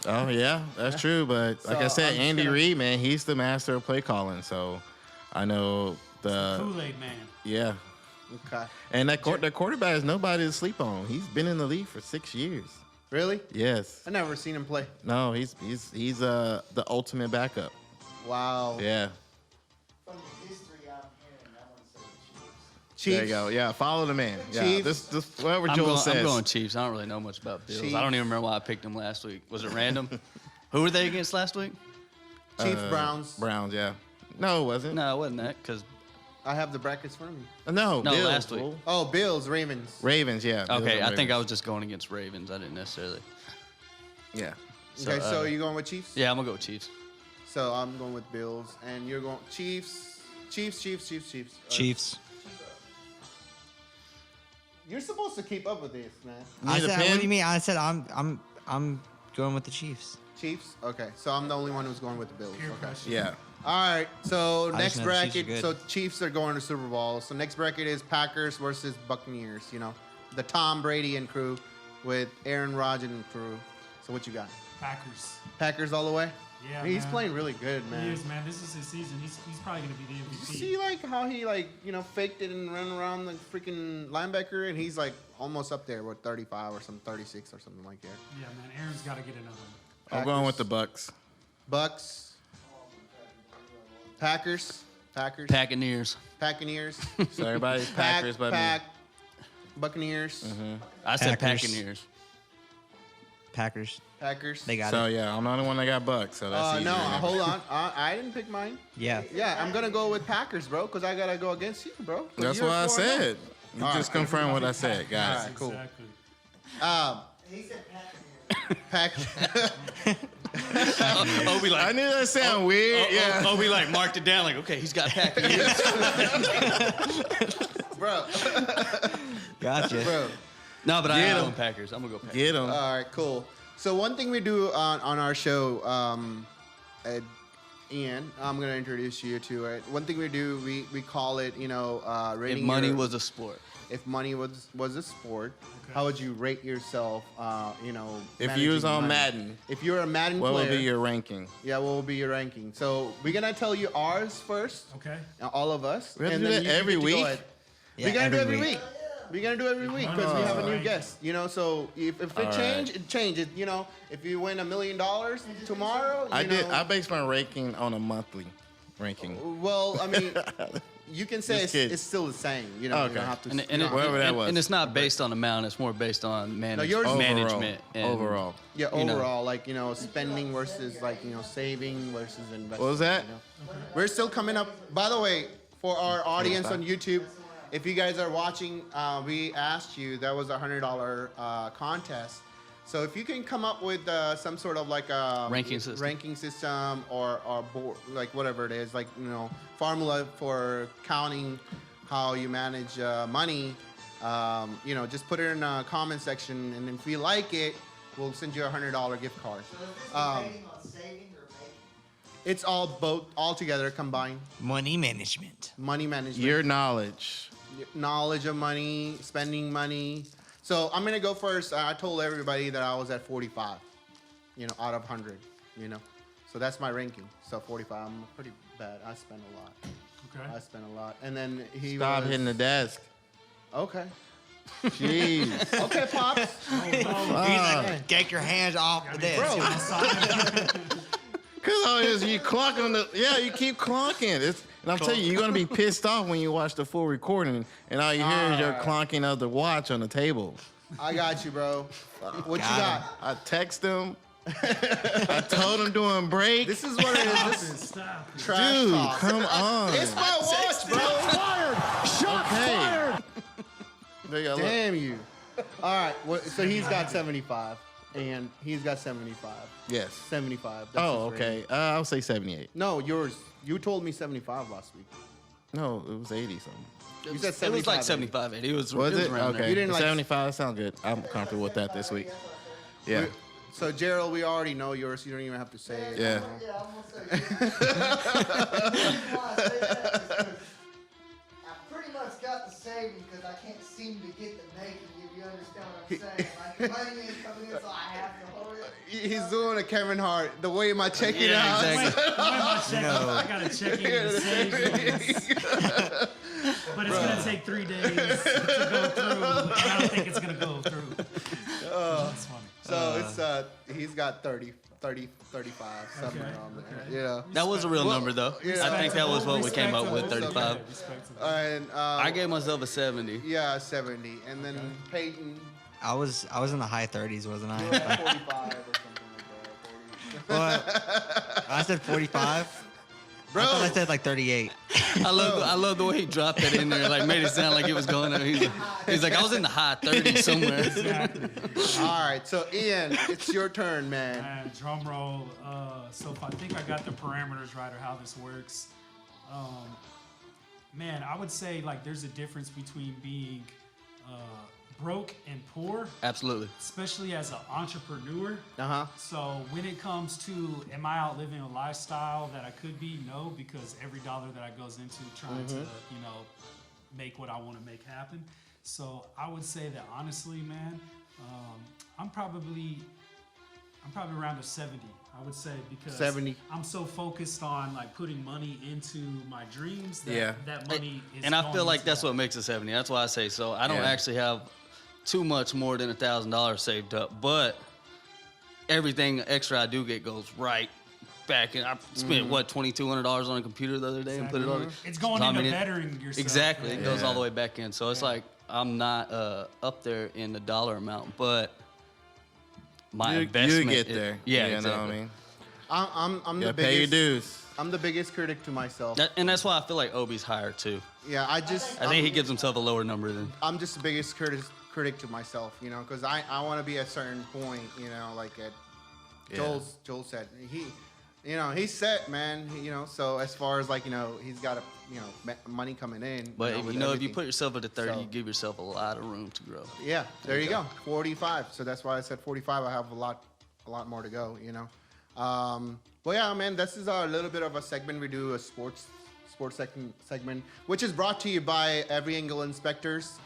Oh yeah, that's true. But like I So, said, I'm just Andy gonna- Reid, man, he's the master of play calling. So I know the Kool-Aid man. yeah, Okay. and that quarterback is nobody to sleep on. He's been in the league for 6 years. Really? Yes. I never seen him play. No, he's the ultimate backup. Wow. Yeah. From the history I'm hearing, I want to say the Chiefs. Chiefs. There you go. Yeah, follow the man. Yeah, Chiefs. this whatever I'm Joel going, says. I'm going Chiefs. I don't really know much about Bills. Chiefs. I don't even remember why I picked them last week. Was it random? Who were they against last week? Chiefs, Browns. Browns, yeah. No, it wasn't. No, it wasn't that because I have the brackets for me. No, No, Bills, last week. fool. Oh, Bills, Ravens. Ravens, yeah. Bills okay, and I think I Ravens. was just going against Ravens. I didn't necessarily. Yeah. Okay, so you going with Chiefs? Yeah, I'm gonna go with Chiefs. So I'm going with Bills, and you're going Chiefs. Chiefs. Chiefs. You're supposed to keep up with this, man. I Need a said, pen? what do you mean? I said I'm going with the Chiefs. Chiefs. Okay, so I'm the only one who's going with the Bills. Peer Okay. pressure. Yeah. All right. So I next just know the Chiefs are bracket. good. So Chiefs are going to Super Bowl. So next bracket is Packers versus Buccaneers. You know, the Tom Brady and crew with Aaron Rodgers and crew. So what you got? Packers. Packers all the way. Yeah, He's man. playing really good, man. He is, man. This is his season. He's probably gonna be the MVP. Did you see like how he faked it and ran around the freaking linebacker, and he's like almost up there with 35 or some 36 or something like that. Yeah, man. Aaron's got to get another one. I'm going with the Bucks. Bucks. Packers. Packaneers. Packaneers. So everybody's Packers, but Buccaneers. I said Packers. Packaneers. Packers. Packers. They got so it. yeah, I'm the only one that got Bucks. So that's easy. No, hold on. I didn't pick mine. Yeah. Yeah, I'm gonna go with Packers, bro, because I gotta go against you, bro. 'Cause That's you're what I 4-0. said. You All just right. confirmed what I said, guys. All right, cool. Exactly. He said Packers. Obie like, I knew that sounded weird. Yeah. Obie like marked it down like, okay, he's got Packaneers. Bro. Gotcha. Bro. No, but I Get am 'em. going Packers. I'm gonna go Packers. Get him. All right, cool. So one thing we do on our show, Ian, I'm gonna introduce you to it. One thing we do, we call it, If rating. money was a sport. If money was a sport, how would you rate yourself? If you managing was on money? Madden, If you're a Madden what player, would be your ranking? yeah, what will be your ranking? So we're gonna tell you ours first, Okay. all of us. We have to and do then that you every get to go week? ahead. Yeah, We're gonna do every every week. week. We're gonna do every week because we have a new Alright. guest. So if it Alright. change, it changes. If you win $1 million tomorrow, I based my ranking on a monthly ranking. Well, I mean, you can say Just kidding. it's still the same. You don't Okay. have to. And, you and, don't- Whatever that was. and it's not based on amount. It's more based on yours is management. And, Overall. yeah, you know. overall, spending versus saving versus investing. What was that? We're still coming up. By the way, for our audience on YouTube, if you guys are watching, we asked you, that was a $100 contest. So if you can come up with some sort of like a Ranking system. or board, like whatever it is, formula for counting how you manage money, just put it in the comment section, and if you like it, we'll send you a $100 gift card. So is this rating on saving or making? It's all together combined. Money management. Money management. Your knowledge. Knowledge of money, spending money. So I'm gonna go first. I told everybody that I was at 45, out of 100, So that's my ranking. So 45, I'm pretty bad. I spend a lot. Okay. And then he Stop was, hitting the desk. Okay. Jeez. Okay, Pops. He's like, get your hands off the desk. Bro. Cause you clunk on you keep clunking. And I'm telling you, you're gonna be pissed off when you watch the full recording, and all you hear is your clunking of the watch on the table. I got you, bro. What you got? I text him. I told him during break. This is what it is. This is Stop. trash Dude, talk. come on. It's my watch, bro. Okay. There you go. Look. Damn you. All right. So he's got 75, and he's got 75. Yes. 75. That's Oh, his okay. rating. I'll say 78. No, yours. You told me 75 last week. No, it was 80 something. You said It was 75. like 75, 80. It was Was it? around there. Okay. You didn't like- 75 sound good. I'm comfortable with that this week. Yeah. So Gerald, we already know yours. You don't even have to say it. Yeah. Yeah, I'm gonna say why I say that is 'cause I pretty much got the saving because I can't seem to get the making. If you understand what I'm saying, like the money ain't coming in, so I have to hold it. He's doing a Kevin Hart. The way my checking Yeah, out. exactly. I gotta check in the savings. But it's gonna take 3 days to go through. And I don't think it's gonna go through. That's funny. So it's he's got 30, 35, something around there. okay. Yeah. That was a real number, though. yeah. I think that was what we came up with, Respectable. 35. Respectable. And I gave myself a 70. yeah, 70, and then Peyton I was in the high 30s, wasn't I? 45 or something like that. 40. Well, I said 45. Bro, I thought I said like 38. I love the way he dropped that in there, like made it sound like it was going up. He's like, I was in the high 30s somewhere. Exactly. all right. So Ian, it's your turn, man. And drum roll. So if I think I got the parameters right or how this works, man, I would say like there's a difference between being broke and poor, Absolutely. especially as an entrepreneur. Uh-huh. So when it comes to, am I out living a lifestyle that I could be? No, because every dollar that I goes into trying to, make what I want to make happen. So I would say that honestly, man, I'm probably I'm probably around the 70, I would say, because 70. I'm so focused on like putting money into my dreams that that money is. And I going feel like into that's that. what makes it 70. That's why I say so. I don't actually have too much more than $1,000 saved up, but everything extra I do get goes right back. And I spent what $2,200 on a computer the other day and put it on. It's going So, I into mean, bettering yourself. Exactly, it goes all the way back in. So it's like I'm not up there in the dollar amount, but my investment. You get there. Yeah, you exactly. know what I mean? I'm You the gotta pay your biggest. dues. I'm the biggest critic to myself. And that's why I feel like Obie's higher too. Yeah, I think he gives himself a lower number than. I'm just the biggest critic to myself, you know, because I want to be at a certain point, you know, like at Joel said, he's set, man, so as far as like, he's got money coming in. But if with you everything. put yourself at the 30, So- you give yourself a lot of room to grow. Yeah, there you go. 45. So that's why I said 45. I have a lot more to go, Well, yeah, man, this is a little bit of a segment. We do a sports segment, which is brought to you by Every Angle Inspectors.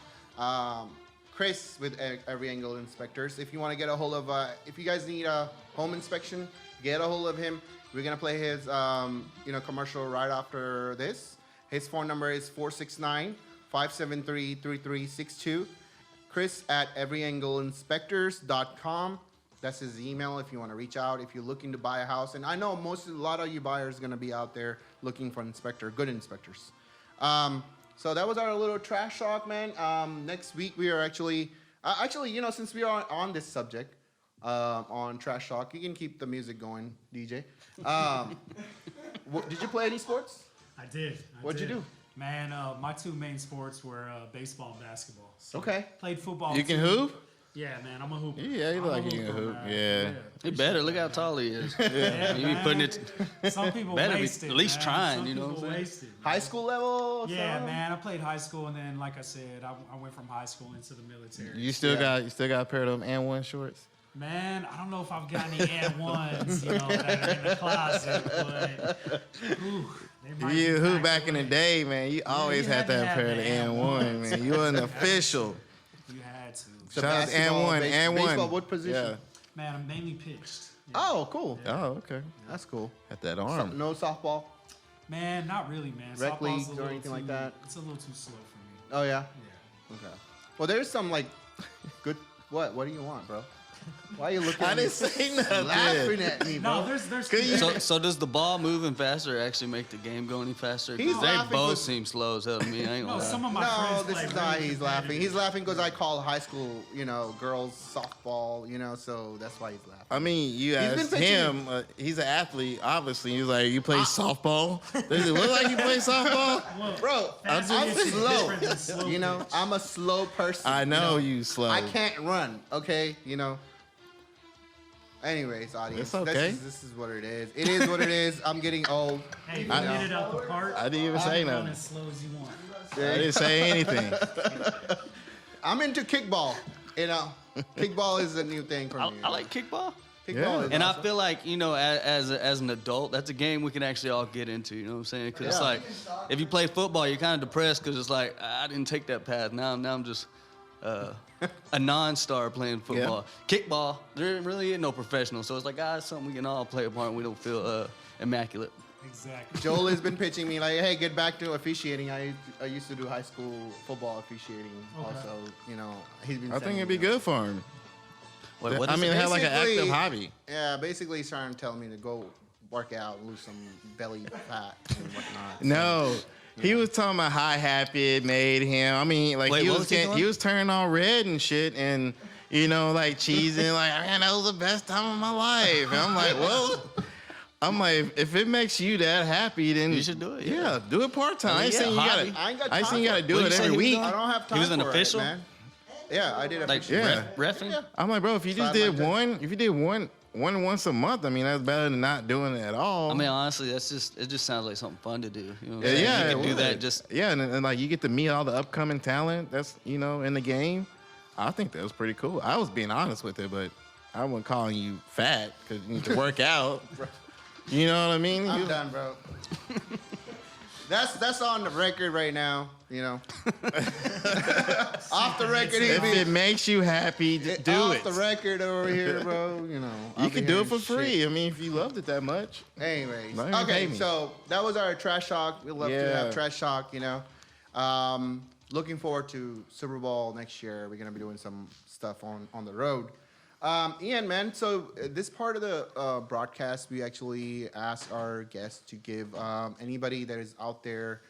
Chris with Every Angle Inspectors. If you want to get a hold of, if you guys need a home inspection, get a hold of him. We're gonna play his, commercial right after this. His phone number is 469-573-3362. Chris at everyangleinspectors.com. That's his email if you want to reach out, if you're looking to buy a house. And I know a lot of you buyers are going to be out there looking for good inspectors. So that was our little trash talk, man. Next week we are actually, since we are on this subject, on trash talk, you can keep the music going, DJ. Did you play any sports? I did. What'd you do? Man, my two main sports were baseball and basketball. So Okay. Played football. You can too. hoop? Yeah, man, I'm a hooper. Yeah, you I'm look a like you can hooper, hoop. man. Yeah. He better. Look how tall he is. Yeah, you be putting it. Some people Better be waste it, at least man. trying, Some you know what I'm people saying? waste it, man. High school level? Yeah, stuff? man. I played high school, and then, like I said, I went from high school into the military. You still got a pair of them and1 shorts? Man, I don't know if I've got any and-ones, that are in the closet, but they might be You who packed back in the away. day, man, you always you had had to that have pair of the the and1, man. You an official. You had to. So Shout out to basketball, and1, and1. baseball, what position? Yeah. Man, I'm mainly pitched. Yeah. Oh, cool. Oh, okay. That's cool. Had that arm. No softball? Man, not really, man. Rec Softball's leagues a or little anything like too- that? It's a little too slow for me. Oh, yeah? Yeah. Okay. Well, there's some, like, good... What do you want, bro? Why are you looking I at me? didn't say nothing. Laughing at me, bro. No, there's. So does the ball moving faster actually make the game go any faster? He's Because they laughing both 'cause- seem slow as hell to me. I ain't No, gonna lie. some of my No, friends this play is really not he's laughing. competitive. He's laughing because I call high school, girls softball, so that's why he's laughing. I mean, you been asked pitching. him. He's an athlete, obviously. He's like, you play softball? Does it look like you play softball? Bro, I'm Fast pitch is slow. different than slow pitch. I'm a slow person. I know you slow. I can't run, okay? Anyways, audience. It's okay. This is what it is. It is what it is. I'm getting old. Hey, if you I hit know. it out the park, I didn't even say run nothing. as slow as you want. I didn't say anything. I'm into kickball. Kickball is a new thing for me. I like kickball. kickball. Yeah. Is And I awesome. feel like, as an adult, that's a game we can actually all get into, you know what I'm saying? Because it's Yeah. like, if you play football, you're kind of depressed because it's like, I didn't take that path. Now I'm just a non-star playing football. Kickball, there really is no professional. So it's like, it's something we can all play a part and we don't feel immaculate. Exactly. Joel has been pitching me like, hey, get back to officiating. I used to do high school football officiating also. He's been I think sending it'd me be good for him. What I is mean, it? have like an active Basically- hobby. Yeah, basically he's trying to tell me to go work out, lose some belly fat and whatnot. No. He was talking about how happy it made him. I mean, like Wait, he what was was he doing? he was turning all red and shit, and like cheesing, like, man, that was the best time of my life. And I'm like, well, if it makes you that happy, then You should do it, yeah. Yeah, do it part time. I ain't Yeah, saying you hobby. gotta. I ain't got I ain't time saying you for gotta it. do What'd it you say every he was week. doing? I don't have time He was an for official? it, man. Yeah, I did Like official. Yeah. reffing? Yeah. I'm like, bro, if you just Side did like one, if you did one once a month, I mean, that's better than not doing it at all. I mean, honestly, it just sounds like something fun to do. You know what I'm Yeah, saying? yeah, You it can do would. that just Yeah, and like you get to meet all the upcoming talent that's in the game. I think that was pretty cool. I was being honest with it, but I wasn't calling you fat because you need to work out. You know what I mean? I'm done, bro. That's on the record right now. You know, off the record. If it makes you happy, do it. Off the record over here, bro. You know, You can do it for free. I mean, if you loved it that much. Anyways, Don't even pay okay. me. So that was our trash talk. We love to have trash talk. You know, looking forward to Super Bowl next year. We're gonna be doing some stuff on the road. Ian, man, so this part of the broadcast, we actually asked our guests to give anybody that is out there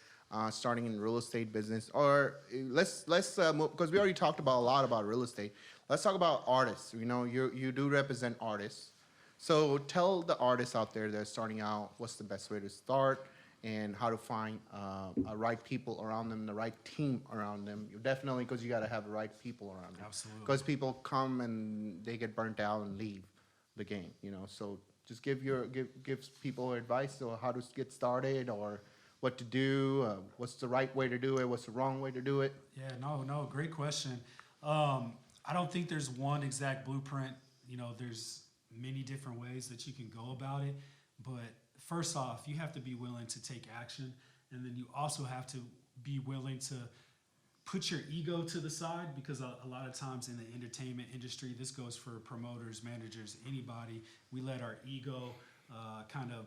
starting in real estate business, or let's because we already talked about a lot about real estate. Let's talk about artists. You know, you do represent artists, so tell the artists out there that are starting out what's the best way to start and how to find the right people around them, the right team around them. Definitely, because you got to have the right people around them. Absolutely. Because people come and they get burnt out and leave the game, you know. So just give people advice on how to get started or what to do, what's the right way to do it, what's the wrong way to do it. Yeah, no, great question. I don't think there's one exact blueprint. You know, there's many different ways that you can go about it, but first off, you have to be willing to take action, and then you also have to be willing to put your ego to the side, because a lot of times in the entertainment industry, this goes for promoters, managers, anybody, we let our ego kind of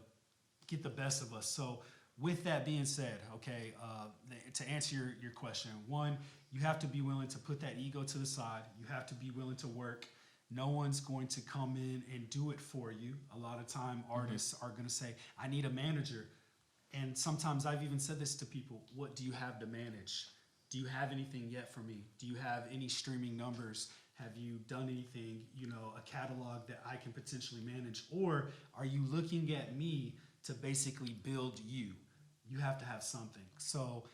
get the best of us. So with that being said, okay, to answer your question, one, you have to be willing to put that ego to the side. You have to be willing to work. No one's going to come in and do it for you. A lot of time artists are going to say, I need a manager. And sometimes I've even said this to people, what do you have to manage? Do you have anything yet for me? Do you have any streaming numbers? Have you done anything, you know, a catalog that I can potentially manage? Or are you looking at me to basically build you? You have to have something. So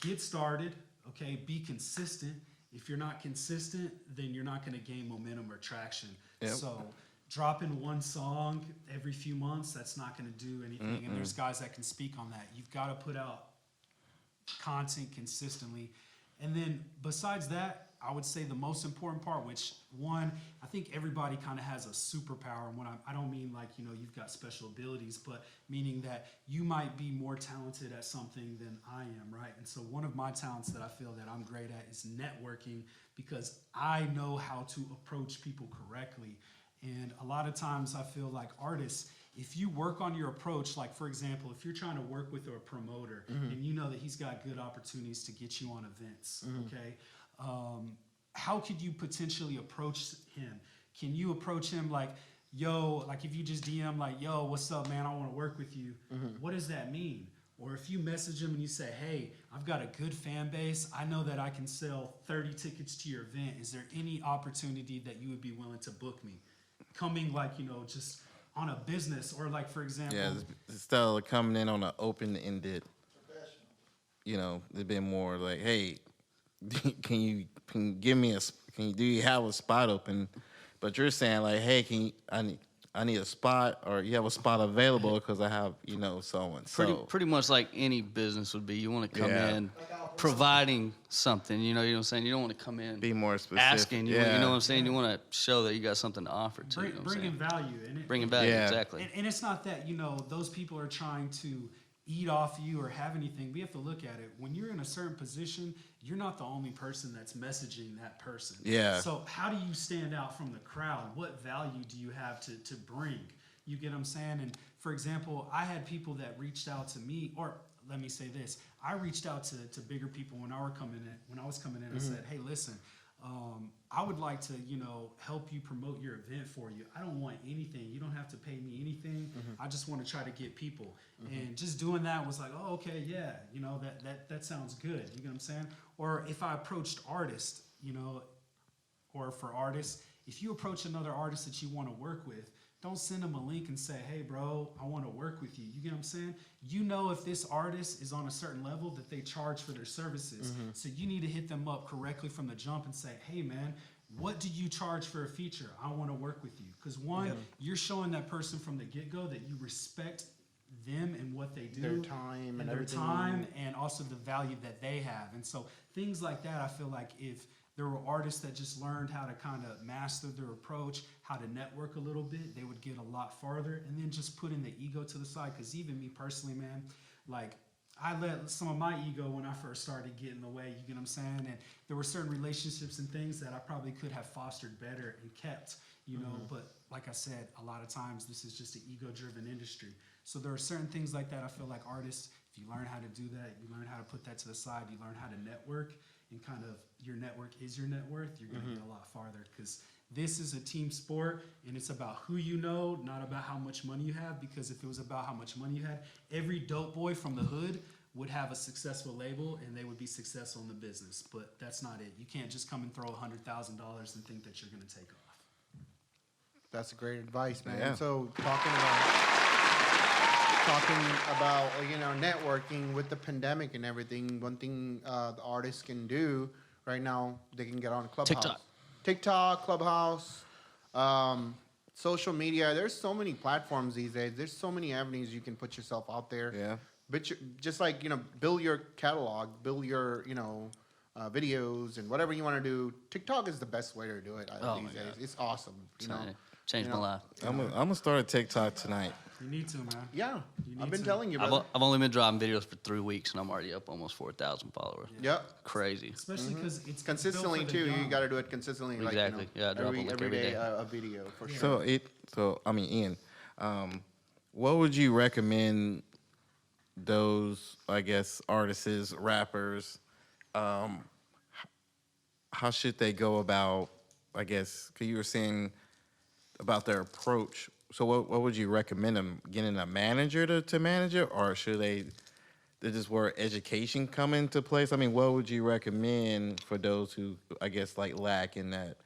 get started, okay? Be consistent. If you're not consistent, then you're not going to gain momentum or traction. Yep. So dropping one song every few months, that's not going to do anything. And there's guys that can speak on that. You've got to put out content consistently. And then besides that, I would say the most important part, which one, I think everybody kind of has a superpower. And what I don't mean like, you know, you've got special abilities, but meaning that you might be more talented at something than I am, right? And so one of my talents that I feel that I'm great at is networking, because I know how to approach people correctly. And a lot of times I feel like artists, if you work on your approach, like for example, if you're trying to work with a promoter and you know that he's got good opportunities to get you on events, okay? How could you potentially approach him? Can you approach him like, yo, like if you just DM like, yo, what's up, man? I want to work with you. What does that mean? Or if you message him and you say, hey, I've got a good fan base. I know that I can sell 30 tickets to your event. Is there any opportunity that you would be willing to book me? Coming like, you know, just on a business, or like, for example. Yeah, instead of coming in on an open-ended, you know, it'd been more like, hey, do you have a spot open? But you're saying like, hey, I need a spot, or you have a spot available because I have, you know, so and so. Pretty much like any business would be. You want to come in providing something, you know what I'm saying? You don't want to come in be more specific. Asking, you know what I'm saying? You want to show that you got something to offer too. You know bringing value in it. Bringing value, exactly. And it's not that, you know, those people are trying to eat off you or have anything. We have to look at it. When you're in a certain position, you're not the only person that's messaging that person. Yeah. So how do you stand out from the crowd? What value do you have to bring? You get what I'm saying? And for example, I had people that reached out to me, or let me say this, I reached out to bigger people when I was coming in and said, hey, listen, I would like to, you know, help you promote your event for you. I don't want anything. You don't have to pay me anything. I just want to try to get people. And just doing that was like, oh, okay, yeah, you know, that sounds good. You get what I'm saying? Or if I approached artists, you know, or for artists, if you approach another artist that you want to work with, don't send them a link and say, hey, bro, I want to work with you. You get what I'm saying? You know if this artist is on a certain level that they charge for their services. So you need to hit them up correctly from the jump and say, hey, man, what do you charge for a feature? I want to work with you. Because one, you're showing that person from the get-go that you respect them and what they do. Their time and their everything. time, and also the value that they have. And so things like that, I feel like if there were artists that just learned how to kind of master their approach, how to network a little bit, they would get a lot farther. And then just putting the ego to the side. Because even me personally, man, like I let some of my ego when I first started get in the way, you get what I'm saying? And there were certain relationships and things that I probably could have fostered better and kept, you know, but like I said, a lot of times this is just an ego-driven industry. So there are certain things like that I feel like artists, if you learn how to do that, you learn how to put that to the side, you learn how to network, and kind of your network is your net worth, you're gonna get a lot farther, because this is a team sport, and it's about who you know, not about how much money you have, because if it was about how much money you had, every dope boy from the hood would have a successful label, and they would be successful in the business. But that's not it. You can't just come and throw $100,000 and think that you're going to take off. That's great advice, man. Yeah. So talking about networking with the pandemic and everything, one thing the artists can do right now, they can get on Clubhouse. TikTok, Clubhouse, social media. There's so many platforms these days. There's so many avenues you can put yourself out there. Yeah. But just like, build your catalog, build your, videos and whatever you want to do. TikTok is the best way to do it these days. It's awesome. Changed my life. I'm gonna start a TikTok tonight. You need to, man. Yeah, You need I've been to. telling you, brother. I've only been dropping videos for 3 weeks, and I'm already up almost 4,000 followers. Yep. Crazy. Especially because it's Consistently built for the too. You young. got to do it consistently. Exactly. Yeah, I drop every it like every every day day. a video for sure. So Ian, what would you recommend those, I guess, artists, rappers, how should they go about, I guess, because you were saying about their approach. So what would you recommend them? Getting a manager to manage it, or should they just where education come into place? I mean, what would you recommend for those who, I guess, like lack in that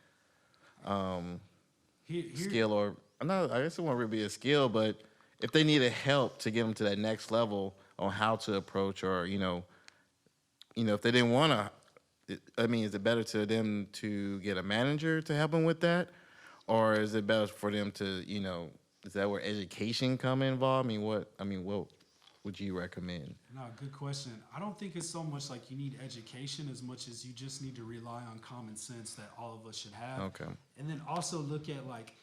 skill, or I guess it won't really be a skill, but if they needed help to get them to that next level on how to approach, or if they didn't want to, I mean, is it better to them to get a manager to help them with that, or is it better for them to, is that where education come involved? What would you recommend? No, good question. I don't think it's so much like you need education as much as you just need to rely on common sense that all of us should have. Okay. And then also look at like,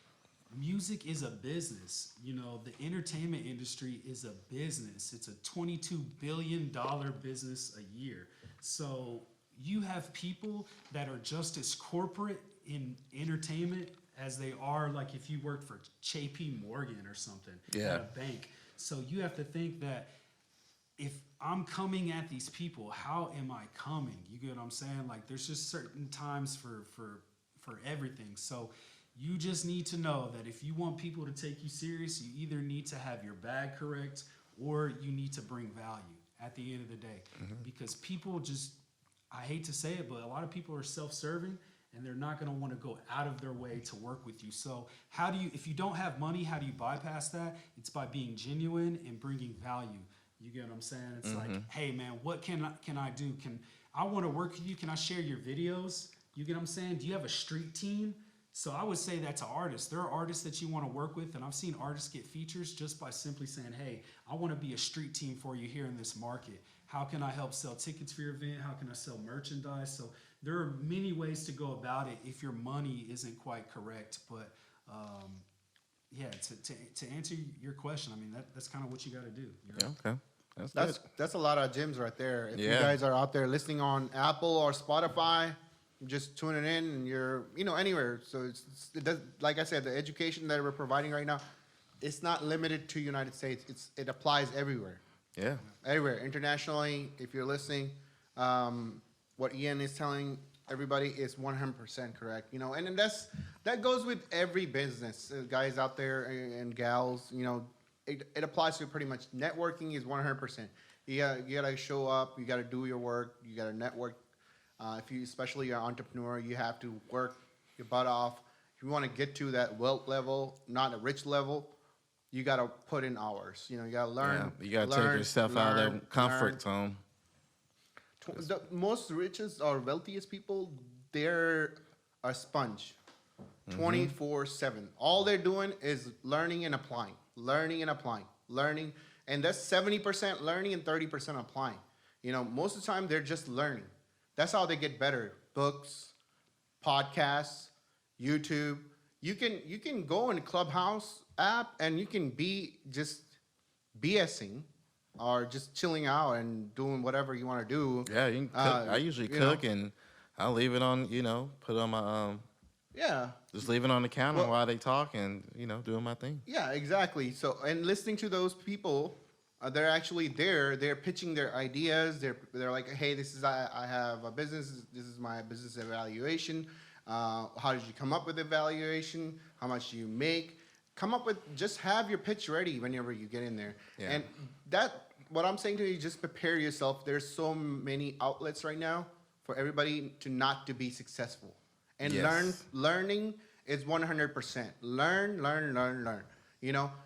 music is a business. The entertainment industry is a business. It's a $22 billion business a year. So you have people that are just as corporate in entertainment as they are like if you worked for JP Morgan or something at a bank. So you have to think that if I'm coming at these people, how am I coming? You get what I'm saying? Like there's just certain times for everything. So you just need to know that if you want people to take you serious, you either need to have your bag correct or you need to bring value at the end of the day. Because people just, I hate to say it, but a lot of people are self-serving and they're not going to want to go out of their way to work with you. So how do you, if you don't have money, how do you bypass that? It's by being genuine and bringing value. You get what I'm saying? It's like, hey man, what can I do? I want to work with you. Can I share your videos? You get what I'm saying? Do you have a street team? So I would say that to artists. There are artists that you want to work with, and I've seen artists get features just by simply saying, hey, I want to be a street team for you here in this market. How can I help sell tickets for your event? How can I sell merchandise? So there are many ways to go about it if your money isn't quite correct. But to answer your question, I mean, that's kind of what you got to do. Okay. That's a lot of gems right there. If you Yeah. guys are out there listening on Apple or Spotify, just tune it in and you're, anywhere. So it does, like I said, the education that we're providing right now, it's not limited to United States. It applies everywhere. Yeah. Everywhere. Internationally, if you're listening, what Ian is telling everybody is 100% correct. And then that goes with every business, guys out there and gals. It applies to pretty much. Networking is 100%. You gotta show up. You gotta do your work. You gotta network. If you, especially you're an entrepreneur, you have to work your butt off. If you want to get to that wealth level, not a rich level, you got to put in hours. You got to learn. Yeah. You got to take yourself out of that comfort zone. The most richest or wealthiest people, they're a sponge, 24/7. All they're doing is learning and applying, learning. And that's 70% learning and 30% applying. Most of the time they're just learning. That's how they get better. Books, podcasts, YouTube. You can go in a Clubhouse app and you can be just BSing or just chilling out and doing whatever you want to do. Yeah, you can cook. I usually cook and I'll leave it on, put it on my just leave it on the counter while they talk and doing my thing. Yeah, exactly. So and listening to those people, they're actually there. They're pitching their ideas. They're like, hey, I have a business. This is my business evaluation. How did you come up with the evaluation? How much do you make? Just have your pitch ready whenever you get in there. Yeah. And what I'm saying to you, just prepare yourself. There's so many outlets right now for everybody to be successful. And learning is 100%. Learn.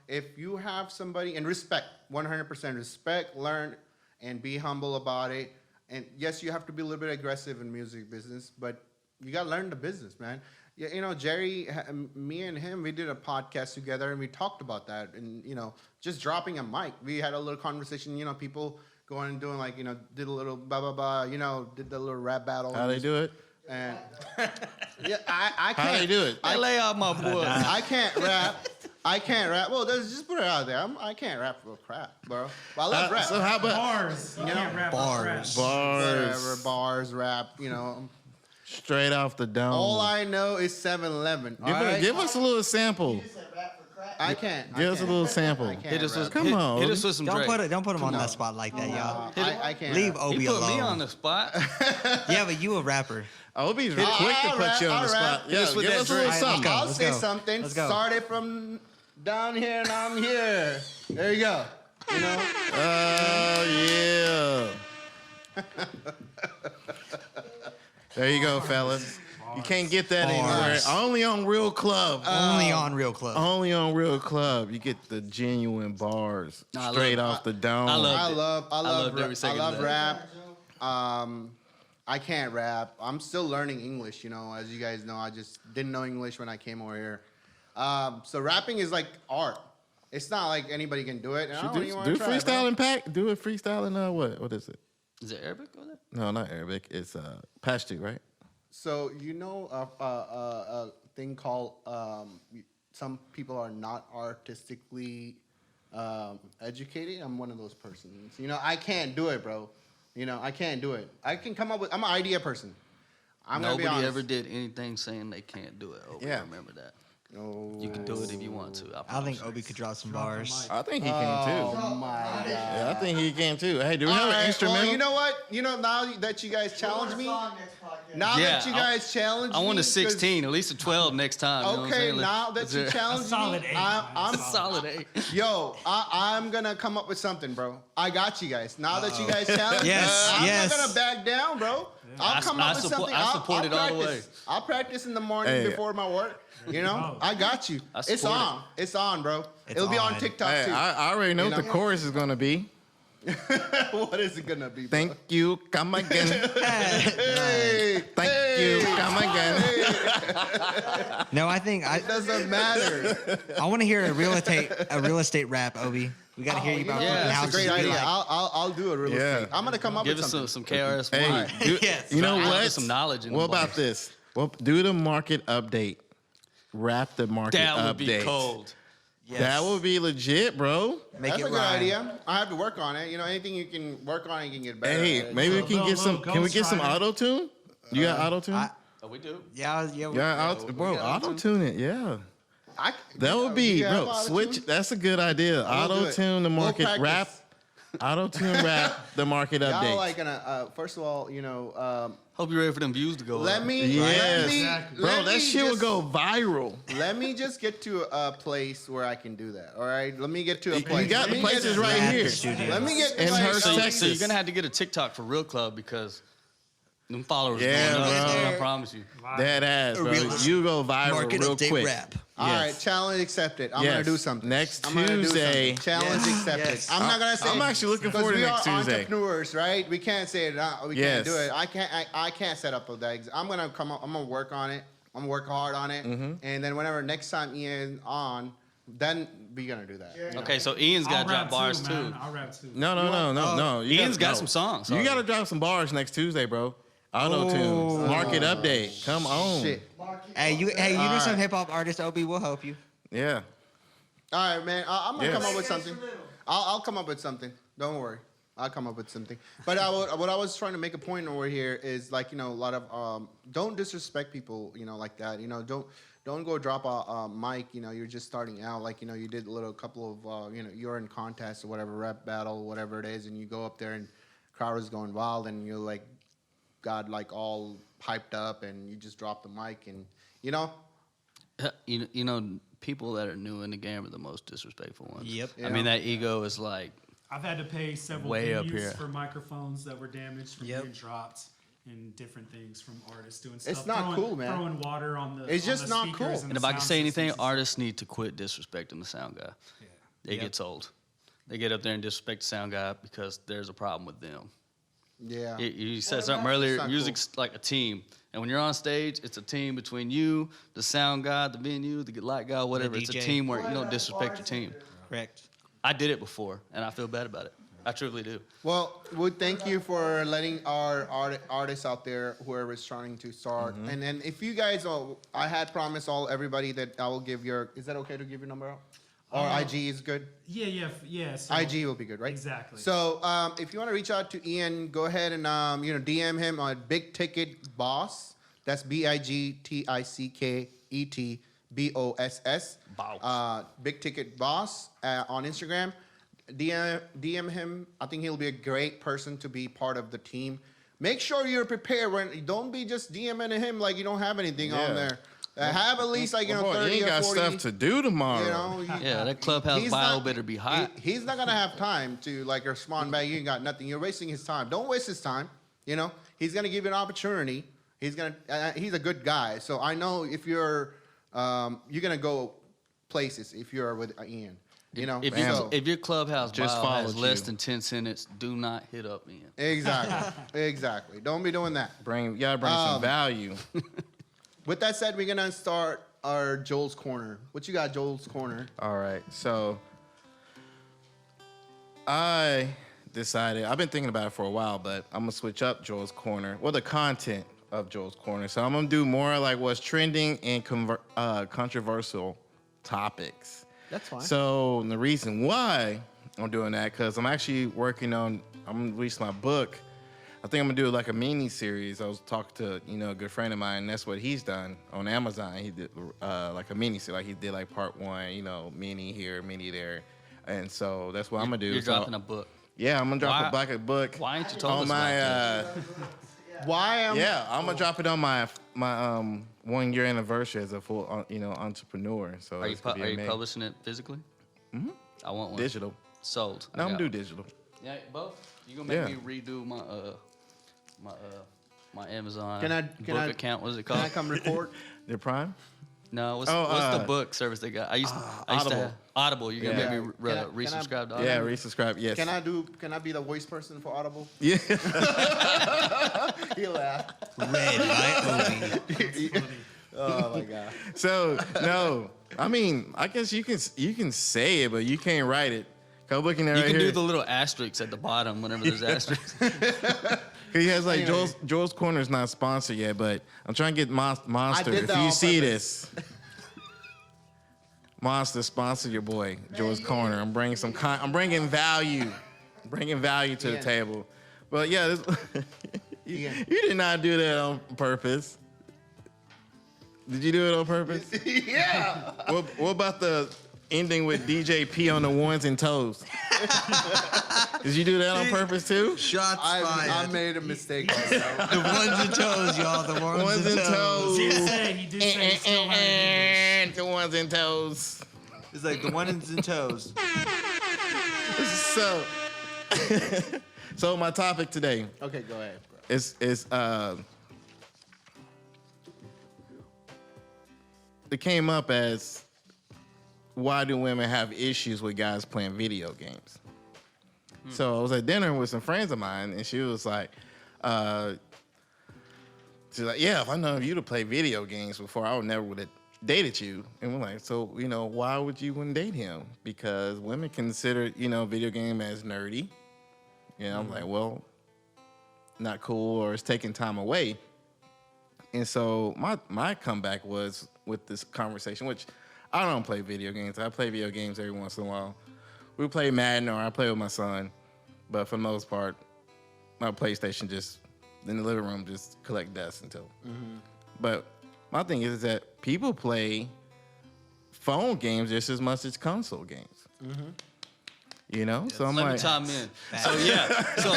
If you have somebody, and respect, 100% respect, learn, and be humble about it. And yes, you have to be a little bit aggressive in music business, but you got to learn the business, man. Yeah, Jerry, me and him, we did a podcast together, and we talked about that. And, just dropping a mic. We had a little conversation, people going and doing did a little blah, blah, blah, did the little rap battle. How they do it? And yeah, I can't. How they do it? I lay out my book. I can't rap. Well, just put it out there. I can't rap for crap, bro. But I love rap. So how about Bars. You can't rap Bars. Whatever, bars, rap, straight off the dome? All I know is 7-Eleven. Give us a little sample. You just said rap for crack. I can't. Give us a little sample. I can't Hit us rap. with, Come on. hit us with some Drake. Don't put him on that spot like that, y'all. I can't. Leave rap. Obie He put alone. me on the spot. Yeah, but you a rapper. Obie's real quick to put you on the spot. Yeah, Just with give that us a little Drake. something. I'll Let's say go. something. Let's go. Started from down here and I'm here. There you go. Oh, yeah. There you go, fellas. You can't get that anywhere. Only on Real Club. Only on Real Club. Only on Real Club. You get the genuine bars straight off the dome. I love I it. love every second I of love that. rap. I can't rap. I'm still learning English, as you guys know. I just didn't know English when I came over here. So rapping is like art. It's not like anybody can do it. And I don't even want Do to try it, bro. freestyle and pack. Do a freestyle and what is it? Is it Arabic or that? No, not Arabic. It's Pashto, right? So a thing called some people are not artistically educated. I'm one of those persons. I can't do it, bro. I can't do it. I can come up with. I'm an idea person. I'm gonna be Nobody honest. ever did anything saying they can't do it. Obie, Yeah. remember that. No. You can do it if you want to. I promise think you. Obie could drop some bars. I think he can too. Oh my god. Yeah, I think he can too. Hey, do we have All an right, instrumental? well, you know what? Now that you guys challenge me, now Yeah, that you guys challenge me, I want a 'cause- 16, at least a 12 next time. You know what I'm Okay, saying? now that you challenge me, solid 8, I'm a solid 8. Yo, I'm gonna come up with something, bro. I got you guys. Now that you guys challenge me, Yes, I'm yes. not gonna back down, bro. I'll come up with something. I support it all the way. practice. I'll practice in the morning Hey. before my work. I got you. I It's support on. It's on, bro. It's It'll be on on. TikTok Hey, too. I already know what the chorus is gonna be. What is it gonna be? Bro? Thank you, come again. Hey, Thank hey, you, come again. No, I think It doesn't matter. I want to hear a real estate rap, Obie. We got to hear you about yeah, fucking that's That's a houses great you idea. like. I'll do a real Yeah. estate. I'm gonna come up Give with us something. some KRS Hey, One. Yes. you know I'll what? get some knowledge in What the about bars. this? Well, do the market update. Wrap the market That would update. be cold. Yes. That would be legit, bro. Make That's it a good rhyme. idea. I have to work on it. Anything you can work on, you can get better. Hey, at it. maybe we can Little- get some. little Can we get some ghostwriter. auto tune? You got auto tune? Oh, we do. Yeah. Yeah, bro, auto tune it. Yeah. That would be, Yeah, bro. auto-tune? Switch. That's a good idea. I will do Auto it. tune the We'll market practice. rap. Auto tune rap the market Y'all update. like gonna first of all, Hope you're ready for them views to go let up. me, Yes, Exactly. bro. That shit would go viral. Let me just get to a place where I can do that. All right, let me get to a place. You got Let the me places get- right Rap here. studio. Let me get In like, Hearst, So Texas. you're gonna have to get a TikTok for Real Club because them followers Yeah, going up. bro. I promise you. That ass, bro. real- You go viral Market real update quick. rap. All Yes. right, challenge accepted. I'm gonna Yes. do something. Next I'm gonna do Tuesday. something. Challenge Yes. accepted. Yes. I'm not gonna say. I'm actually looking because forward to we next are Tuesday. entrepreneurs, right? We can't say it. We Yes. can't do it. I can't set up that. I'm gonna come up. I'm gonna work on it. I'm gonna work hard on it. Mm-hmm. And then whenever next time Ian on, then we're gonna do that. Okay, so Ian's got I'll to drop rap bars too, too. man. I'll rap too. No. You Ian's got no. some songs. You already. got to drop some bars next Tuesday, bro. Auto tune. Market update. Come on. Shit. Hey, you do some hip hop artist, Obie. We'll help you. Yeah. All right, man. I'm gonna Yes. come up with something. I'll come up with something. Don't worry. I'll come up with something. But what I was trying to make a point over here is like, a lot of don't disrespect people, like that. Don't go drop a mic. You're just starting out. Like, you did a couple of, you're in contest or whatever, rap battle, whatever it is, and you go up there and crowd is going wild, and you're like, got like all hyped up, and you just drop the mic, and people that are new in the game are the most disrespectful ones. Yep. I mean, that ego is like. I've had to pay several Way up here. venues for microphones that were damaged from being dropped and different things from artists doing stuff. It's not cool, man. Throwing water on the It's just the not speakers cool. And if I can say anything, artists need to quit disrespecting the sound guy. Yeah. It gets old. They get up there and disrespect the sound guy because there's a problem with them. Yeah. You said Well, something it's earlier. not Music's like a team, and when you're on stage, it's a team between you, the sound guy, the venue, the light guy, whatever. It's a DJ. teamwork. You don't disrespect your team. Correct. I did it before, and I feel bad about it. I truly do. Well, we thank you for letting our artists out there, whoever is trying to start. And then if you guys, I had promised everybody that I will give is that okay to give your number out? Or IG is good? Yeah. So, IG will be good, right? Exactly. So if you want to reach out to Ian, go ahead and DM him on Big Ticket Boss. That's BIGTICKET BOSS. Big Ticket Boss on Instagram. DM him. I think he'll be a great person to be part of the team. Make sure you're prepared. Don't be just DMing him like you don't have anything on there. Have at least 30 you or 40. ain't got stuff to do tomorrow. That clubhouse bio better be hot. He's not gonna have time to respond back. You ain't got nothing. You're wasting his time. Don't waste his time. He's gonna give you an opportunity. He's a good guy. So I know if you're gonna go places if you're with Ian. If your clubhouse Just bio has followed less you. than 10 sentences, do not hit up Ian. Exactly. Don't be doing that. You gotta bring some value. With that said, we're gonna start our Joel's Corner. What you got, Joel's Corner? All right. So I decided, I've been thinking about it for a while, but I'm gonna switch up Joel's Corner. Well, the content of Joel's Corner. So I'm gonna do more like what's trending and controversial topics. That's fine. So the reason why I'm doing that, because I'm actually I'm gonna release my book. I think I'm gonna do like a mini series. I was talking to a good friend of mine, and that's what he's done on Amazon. He did like a mini series, like he did like part 1, mini here, mini there, and so that's what I'm gonna do. You're dropping a book. Yeah, I'm gonna drop a book. Why ain't you told on us my about I'm gonna drop it on my 1-year anniversary as a full entrepreneur. So Are you publishing it physically? Mm-hmm. I want one. Digital. Sold. No, I'm gonna do digital. Yeah, both. You gonna make me redo my Amazon book account? What is it called? Can I come record? The Prime? No, what's the book service they got? I used Audible. to have Audible. You gonna make me resubscribe to Audible? Yeah, resubscribe. Yes. Can I be the voice person for Audible? Yeah. He laughed. Read by Obie. Oh my god. So no, I mean, I guess you can say it, but you can't write it. Come looking at You right can here. do the little asterisks at the bottom whenever there's asterisks. He has like Anyway. Joel's Corner is not sponsored yet, but I'm trying to get Monster. did If that you on see purpose. this, Monster, sponsor your boy Joel's Corner. I'm bringing I'm bringing value, to the table. But yeah, you did not do that on purpose. Did you do it on purpose? Yeah. What about the ending with DJ P on the ones and toes? Did you do that on purpose too? Shots I fired. made a mistake. The ones and toes, y'all. The ones and toes. He did say he still learning The ones and toes. It's like the ones and toes. So my topic today Okay, go ahead, bro. is it came up as, why do women have issues with guys playing video games? So I was at dinner with some friends of mine, and she was like, yeah, if I know you to play video games before, I would have dated you. And we're like, so, why would you wouldn't date him? Because women consider, video game as nerdy. I'm like, well, not cool, or it's taking time away. And so my comeback was with this conversation, which I don't play video games. I play video games every once in a while. We play Madden, or I play with my son. But for the most part, my PlayStation just in the living room just collect dust until. But my thing is that people play phone games just as much as console games. You know, so I'm Let like, me chime in. So yeah, so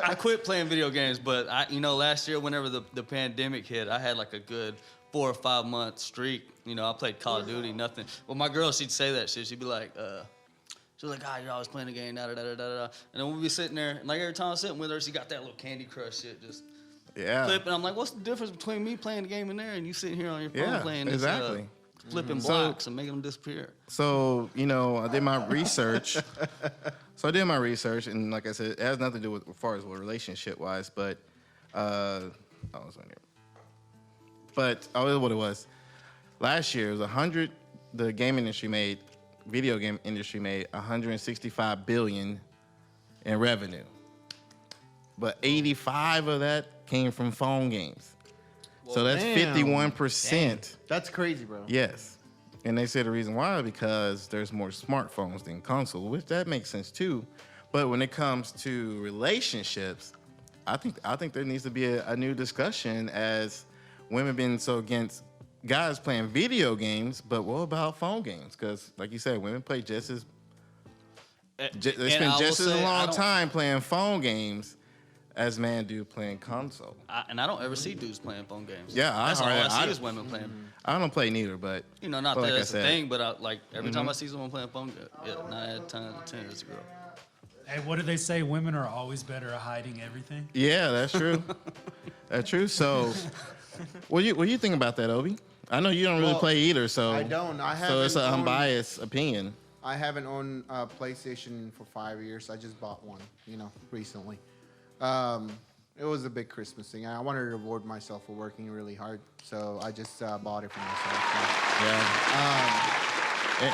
I quit playing video games, but last year whenever the pandemic hit, I had like a good 4 or 5 month streak. You know, I played Call of Duty, nothing. Well, my girl, she'd say that shit. She'd be like, you're always playing the game, da da da da da. And then we'd be sitting there, and like every time I was sitting with her, she got that little Candy Crush shit just flipping. I'm like, what's the difference between me playing the game in there and you sitting here on your phone playing this? Exactly. Flipping blocks and making them disappear. So, you know, I did my research. And like I said, it has nothing to do with as far as relationship wise, but I was on here. But what it was. Last year it was the video game industry made 165 billion in revenue. But 85 of that came from phone games. So that's 51%. That's crazy, bro. Yes. And they say the reason why because there's more smartphones than console, which that makes sense too. But when it comes to relationships, I think there needs to be a new discussion as women being so against guys playing video games, but what about phone games? Because like you said, women play they spend just as long time playing phone games as men do playing console. And I don't ever see dudes playing phone games. Yeah, that's all I see is women playing. I don't play neither, but not that like that's a thing, but every time I see someone playing phone games, 9 out of 10 it's a girl. Hey, what do they say? Women are always better at hiding everything. Yeah, that's true. That's true. So, what do you think about that, Obie? I know you don't really play either, so I don't. So it's an unbiased opinion. I haven't owned a PlayStation for 5 years. I just bought one, recently. It was a big Christmas thing. I wanted to reward myself for working really hard, so I just bought it for myself. Yeah.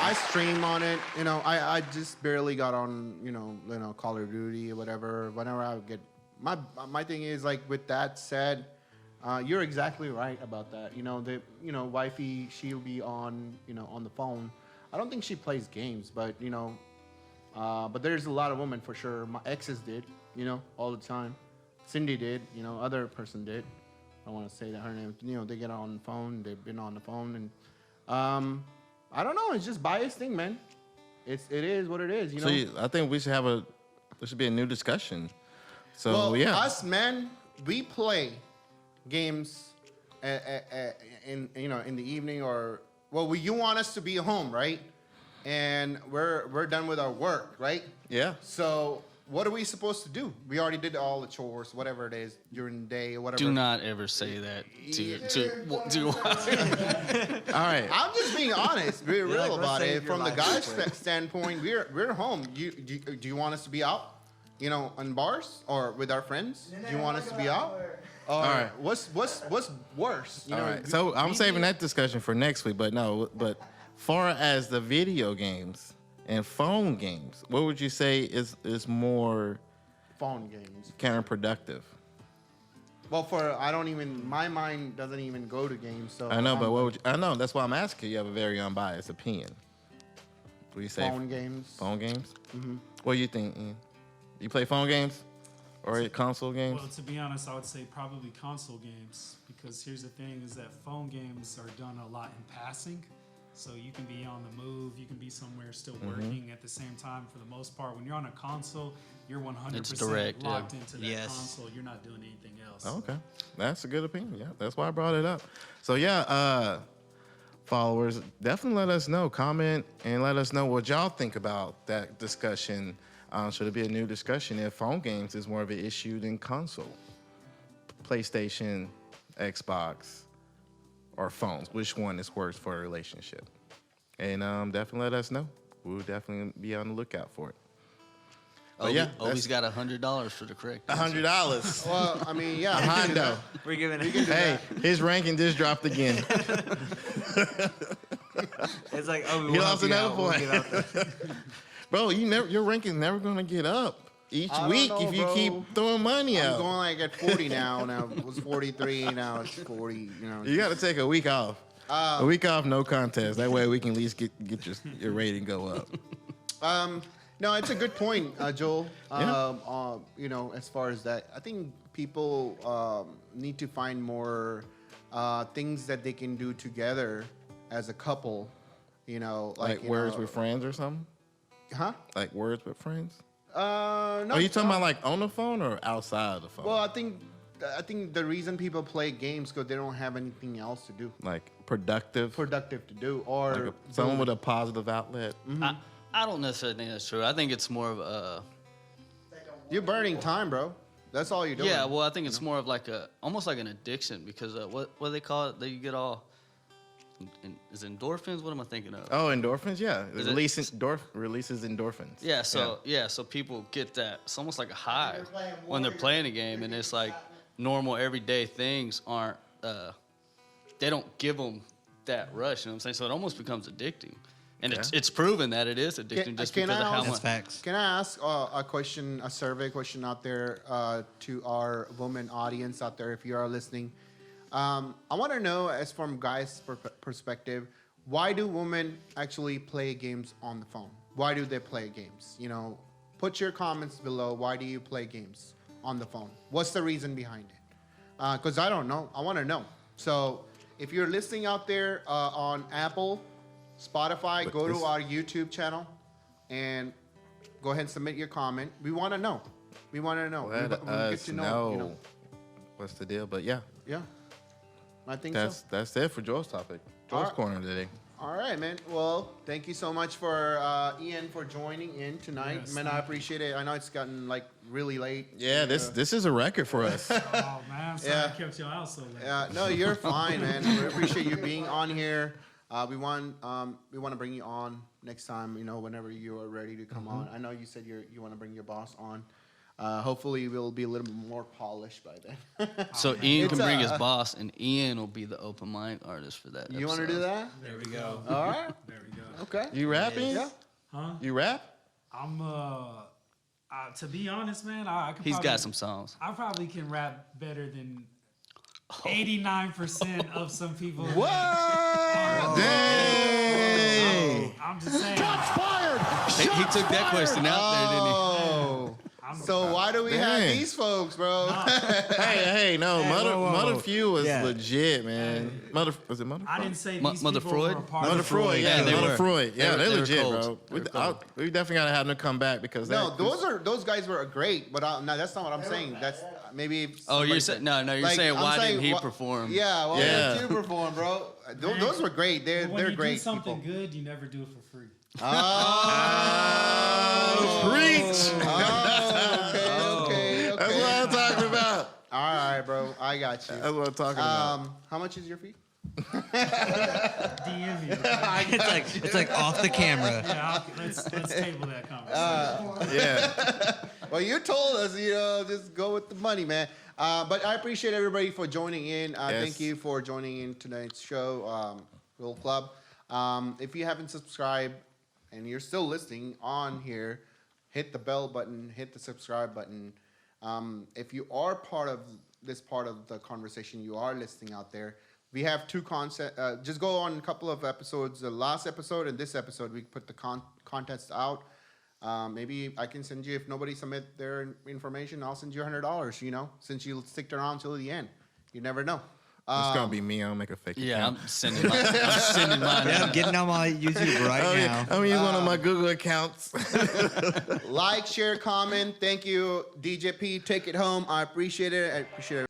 I stream on it. I just barely got on, Call of Duty or whatever. Whenever I would get my thing is like with that said, you're exactly right about that. Wifey, she'll be on, on the phone. I don't think she plays games, but but there's a lot of women for sure. My exes did, all the time. Cindy did, other person did. I want to say that her name. They get on the phone. They've been on the phone, and I don't know. It's just biased thing, man. It is what it is. So I think we should there should be a new discussion. So well, yeah, us men, we play games in the evening or you want us to be home, right? And we're done with our work, right? Yeah. So what are we supposed to do? We already did all the chores, whatever it is during the day or whatever. Do not ever say that to All right. I'm just being honest, be real about it. save your From the life guy's real quick. standpoint, we're home. Do you want us to be out? On bars or with our friends? Do you want us to be out? All right. What's worse? All right. So I'm saving that discussion for next week. But far as the video games and phone games, what would you say is more phone games counterproductive? Well, my mind doesn't even go to games. So I know, but what would you, I know that's why I'm asking. You have a very unbiased opinion. What do you say? Phone games. Phone games. Mm-hmm. What do you think, Ian? You play phone games or console games? Well, to be honest, I would say probably console games, because here's the thing is that phone games are done a lot in passing. So you can be on the move, you can be somewhere still working at the same time. For the most part, when you're on a console, you're 100% direct, locked into that Yes. console. You're not doing anything else. Okay, that's a good opinion. Yeah, that's why I brought it up. So yeah, followers, definitely let us know, comment, and let us know what y'all think about that discussion. Should it be a new discussion if phone games is more of an issue than console? PlayStation, Xbox, or phones? Which one is worse for a relationship? And definitely let us know. We'll definitely be on the lookout for it. But yeah, Obie's got $100 for the correct answer. $100. Well, I mean, yeah. Hondo. We're giving it. Hey, his ranking just dropped again. It's like, oh, He lost another point. Bro, your ranking's never gonna get up each I don't week know, if you bro. keep throwing money I'm out. going like at 40 now. Now it was 43. Now it's 40. You got to take a week off. A week off, no contest. That way we can at least get your rating go up. No, it's a good point, Joel. Yeah. You know, as far as that, I think people need to find more things that they can do together as a couple. You know, Like you words know, with friends or something? Huh? Like words with friends? No. Are you talking about like on the phone or outside of the phone? Well, I think the reason people play games because they don't have anything else to do, like productive productive to do, or like someone with a positive outlet. I don't necessarily think that's true. I think it's more of a you're burning time, bro. That's all you're doing. yeah. Well, I think it's more of like almost like an addiction because what do they call it? That you get all is it endorphins? What am I thinking of? Oh, endorphins, yeah. Is it- Releases endorphins. Yeah, so people get that. It's almost like a high when they're playing a game, and it's like normal everyday things aren't. They don't give them that rush. You know what I'm saying? So it almost becomes addicting, and it's proven that it is addicting just because of how That's much. facts. Can I ask a survey question out there to our women audience out there, if you are listening? I want to know, as from guys' perspective, why do women actually play games on the phone? Why do they play games? You know, put your comments below. Why do you play games on the phone? What's the reason behind it? Because I don't know. I want to know. So if you're listening out there on Apple, Spotify, go to our YouTube channel and go ahead and submit your comment. We want to know. We want to know. Let we get us to know, you know. what's the deal. But yeah, I think that's it for Joel's topic. Joel's corner today. All right, man. Well, thank you so much for Ian for joining in tonight. Yes, Man, I appreciate it. I know it's gotten like really late. Yeah, this is a record for us. Oh man, I'm sorry I kept y'all out so late. No, you're fine, man. We appreciate you being on here. We want to bring you on next time. You know, whenever you are ready to come on. I know you said you want to bring your boss on. Hopefully, we'll be a little bit more polished by then. So Ian can bring his boss, and Ian will be the open mic artist for that. You want to do that? There we go. All right. There we go. Okay. You rapping? Yeah. Huh? You rap? I'm to be honest, man, I could. He's probably, got some songs. I probably can rap better than 89% of some people. What? Dang! I'm just saying. He took that question out there, didn't he? Oh. So why do we have Dang. these folks, bro? Hey, no, Mother Few was Yeah. legit, man. Was it Mother? I didn't say Mo- these Mother people Freud? were a part Mother of Freud, Yeah, they Mother were. Freud. Yeah, They they're were legit, cold. bro. We definitely gotta have them come back because No, those guys were great, but no, that's not what I'm saying. That's maybe. If Oh, you're somebody- saying no. You're like, saying I'm why saying didn't he wh- perform? Yeah, well, Yeah. didn't you perform, bro? Those were great. They're When you great do something people. good, you never do it for free. Oh, preach. Okay. That's what I'm talking about. All right, bro. I got you. That's what I'm talking about. How much is your fee? DM me. It's like off the camera. Yeah, let's table that conversation. Yeah. Well, you told us, just go with the money, man. But I appreciate everybody for joining in. Thank you for joining in tonight's show, Roll Club. If you haven't subscribed and you're still listening on here, hit the bell button, hit the subscribe button. If you are part of this part of the conversation, you are listening out there. We have two concepts. Just go on a couple of episodes. The last episode and this episode, we put the contest out. Maybe I can send you, if nobody submit their information, I'll send you $100, since you sticked around till the end. You never know. It's gonna be me. I'll make a fake Yeah, account. I'm sending mine. Yeah, I'm out. getting on my YouTube right now. I'm gonna use one of my Google accounts. Like, share, comment. Thank you, DJ P. Take it home. I appreciate it. I appreciate it.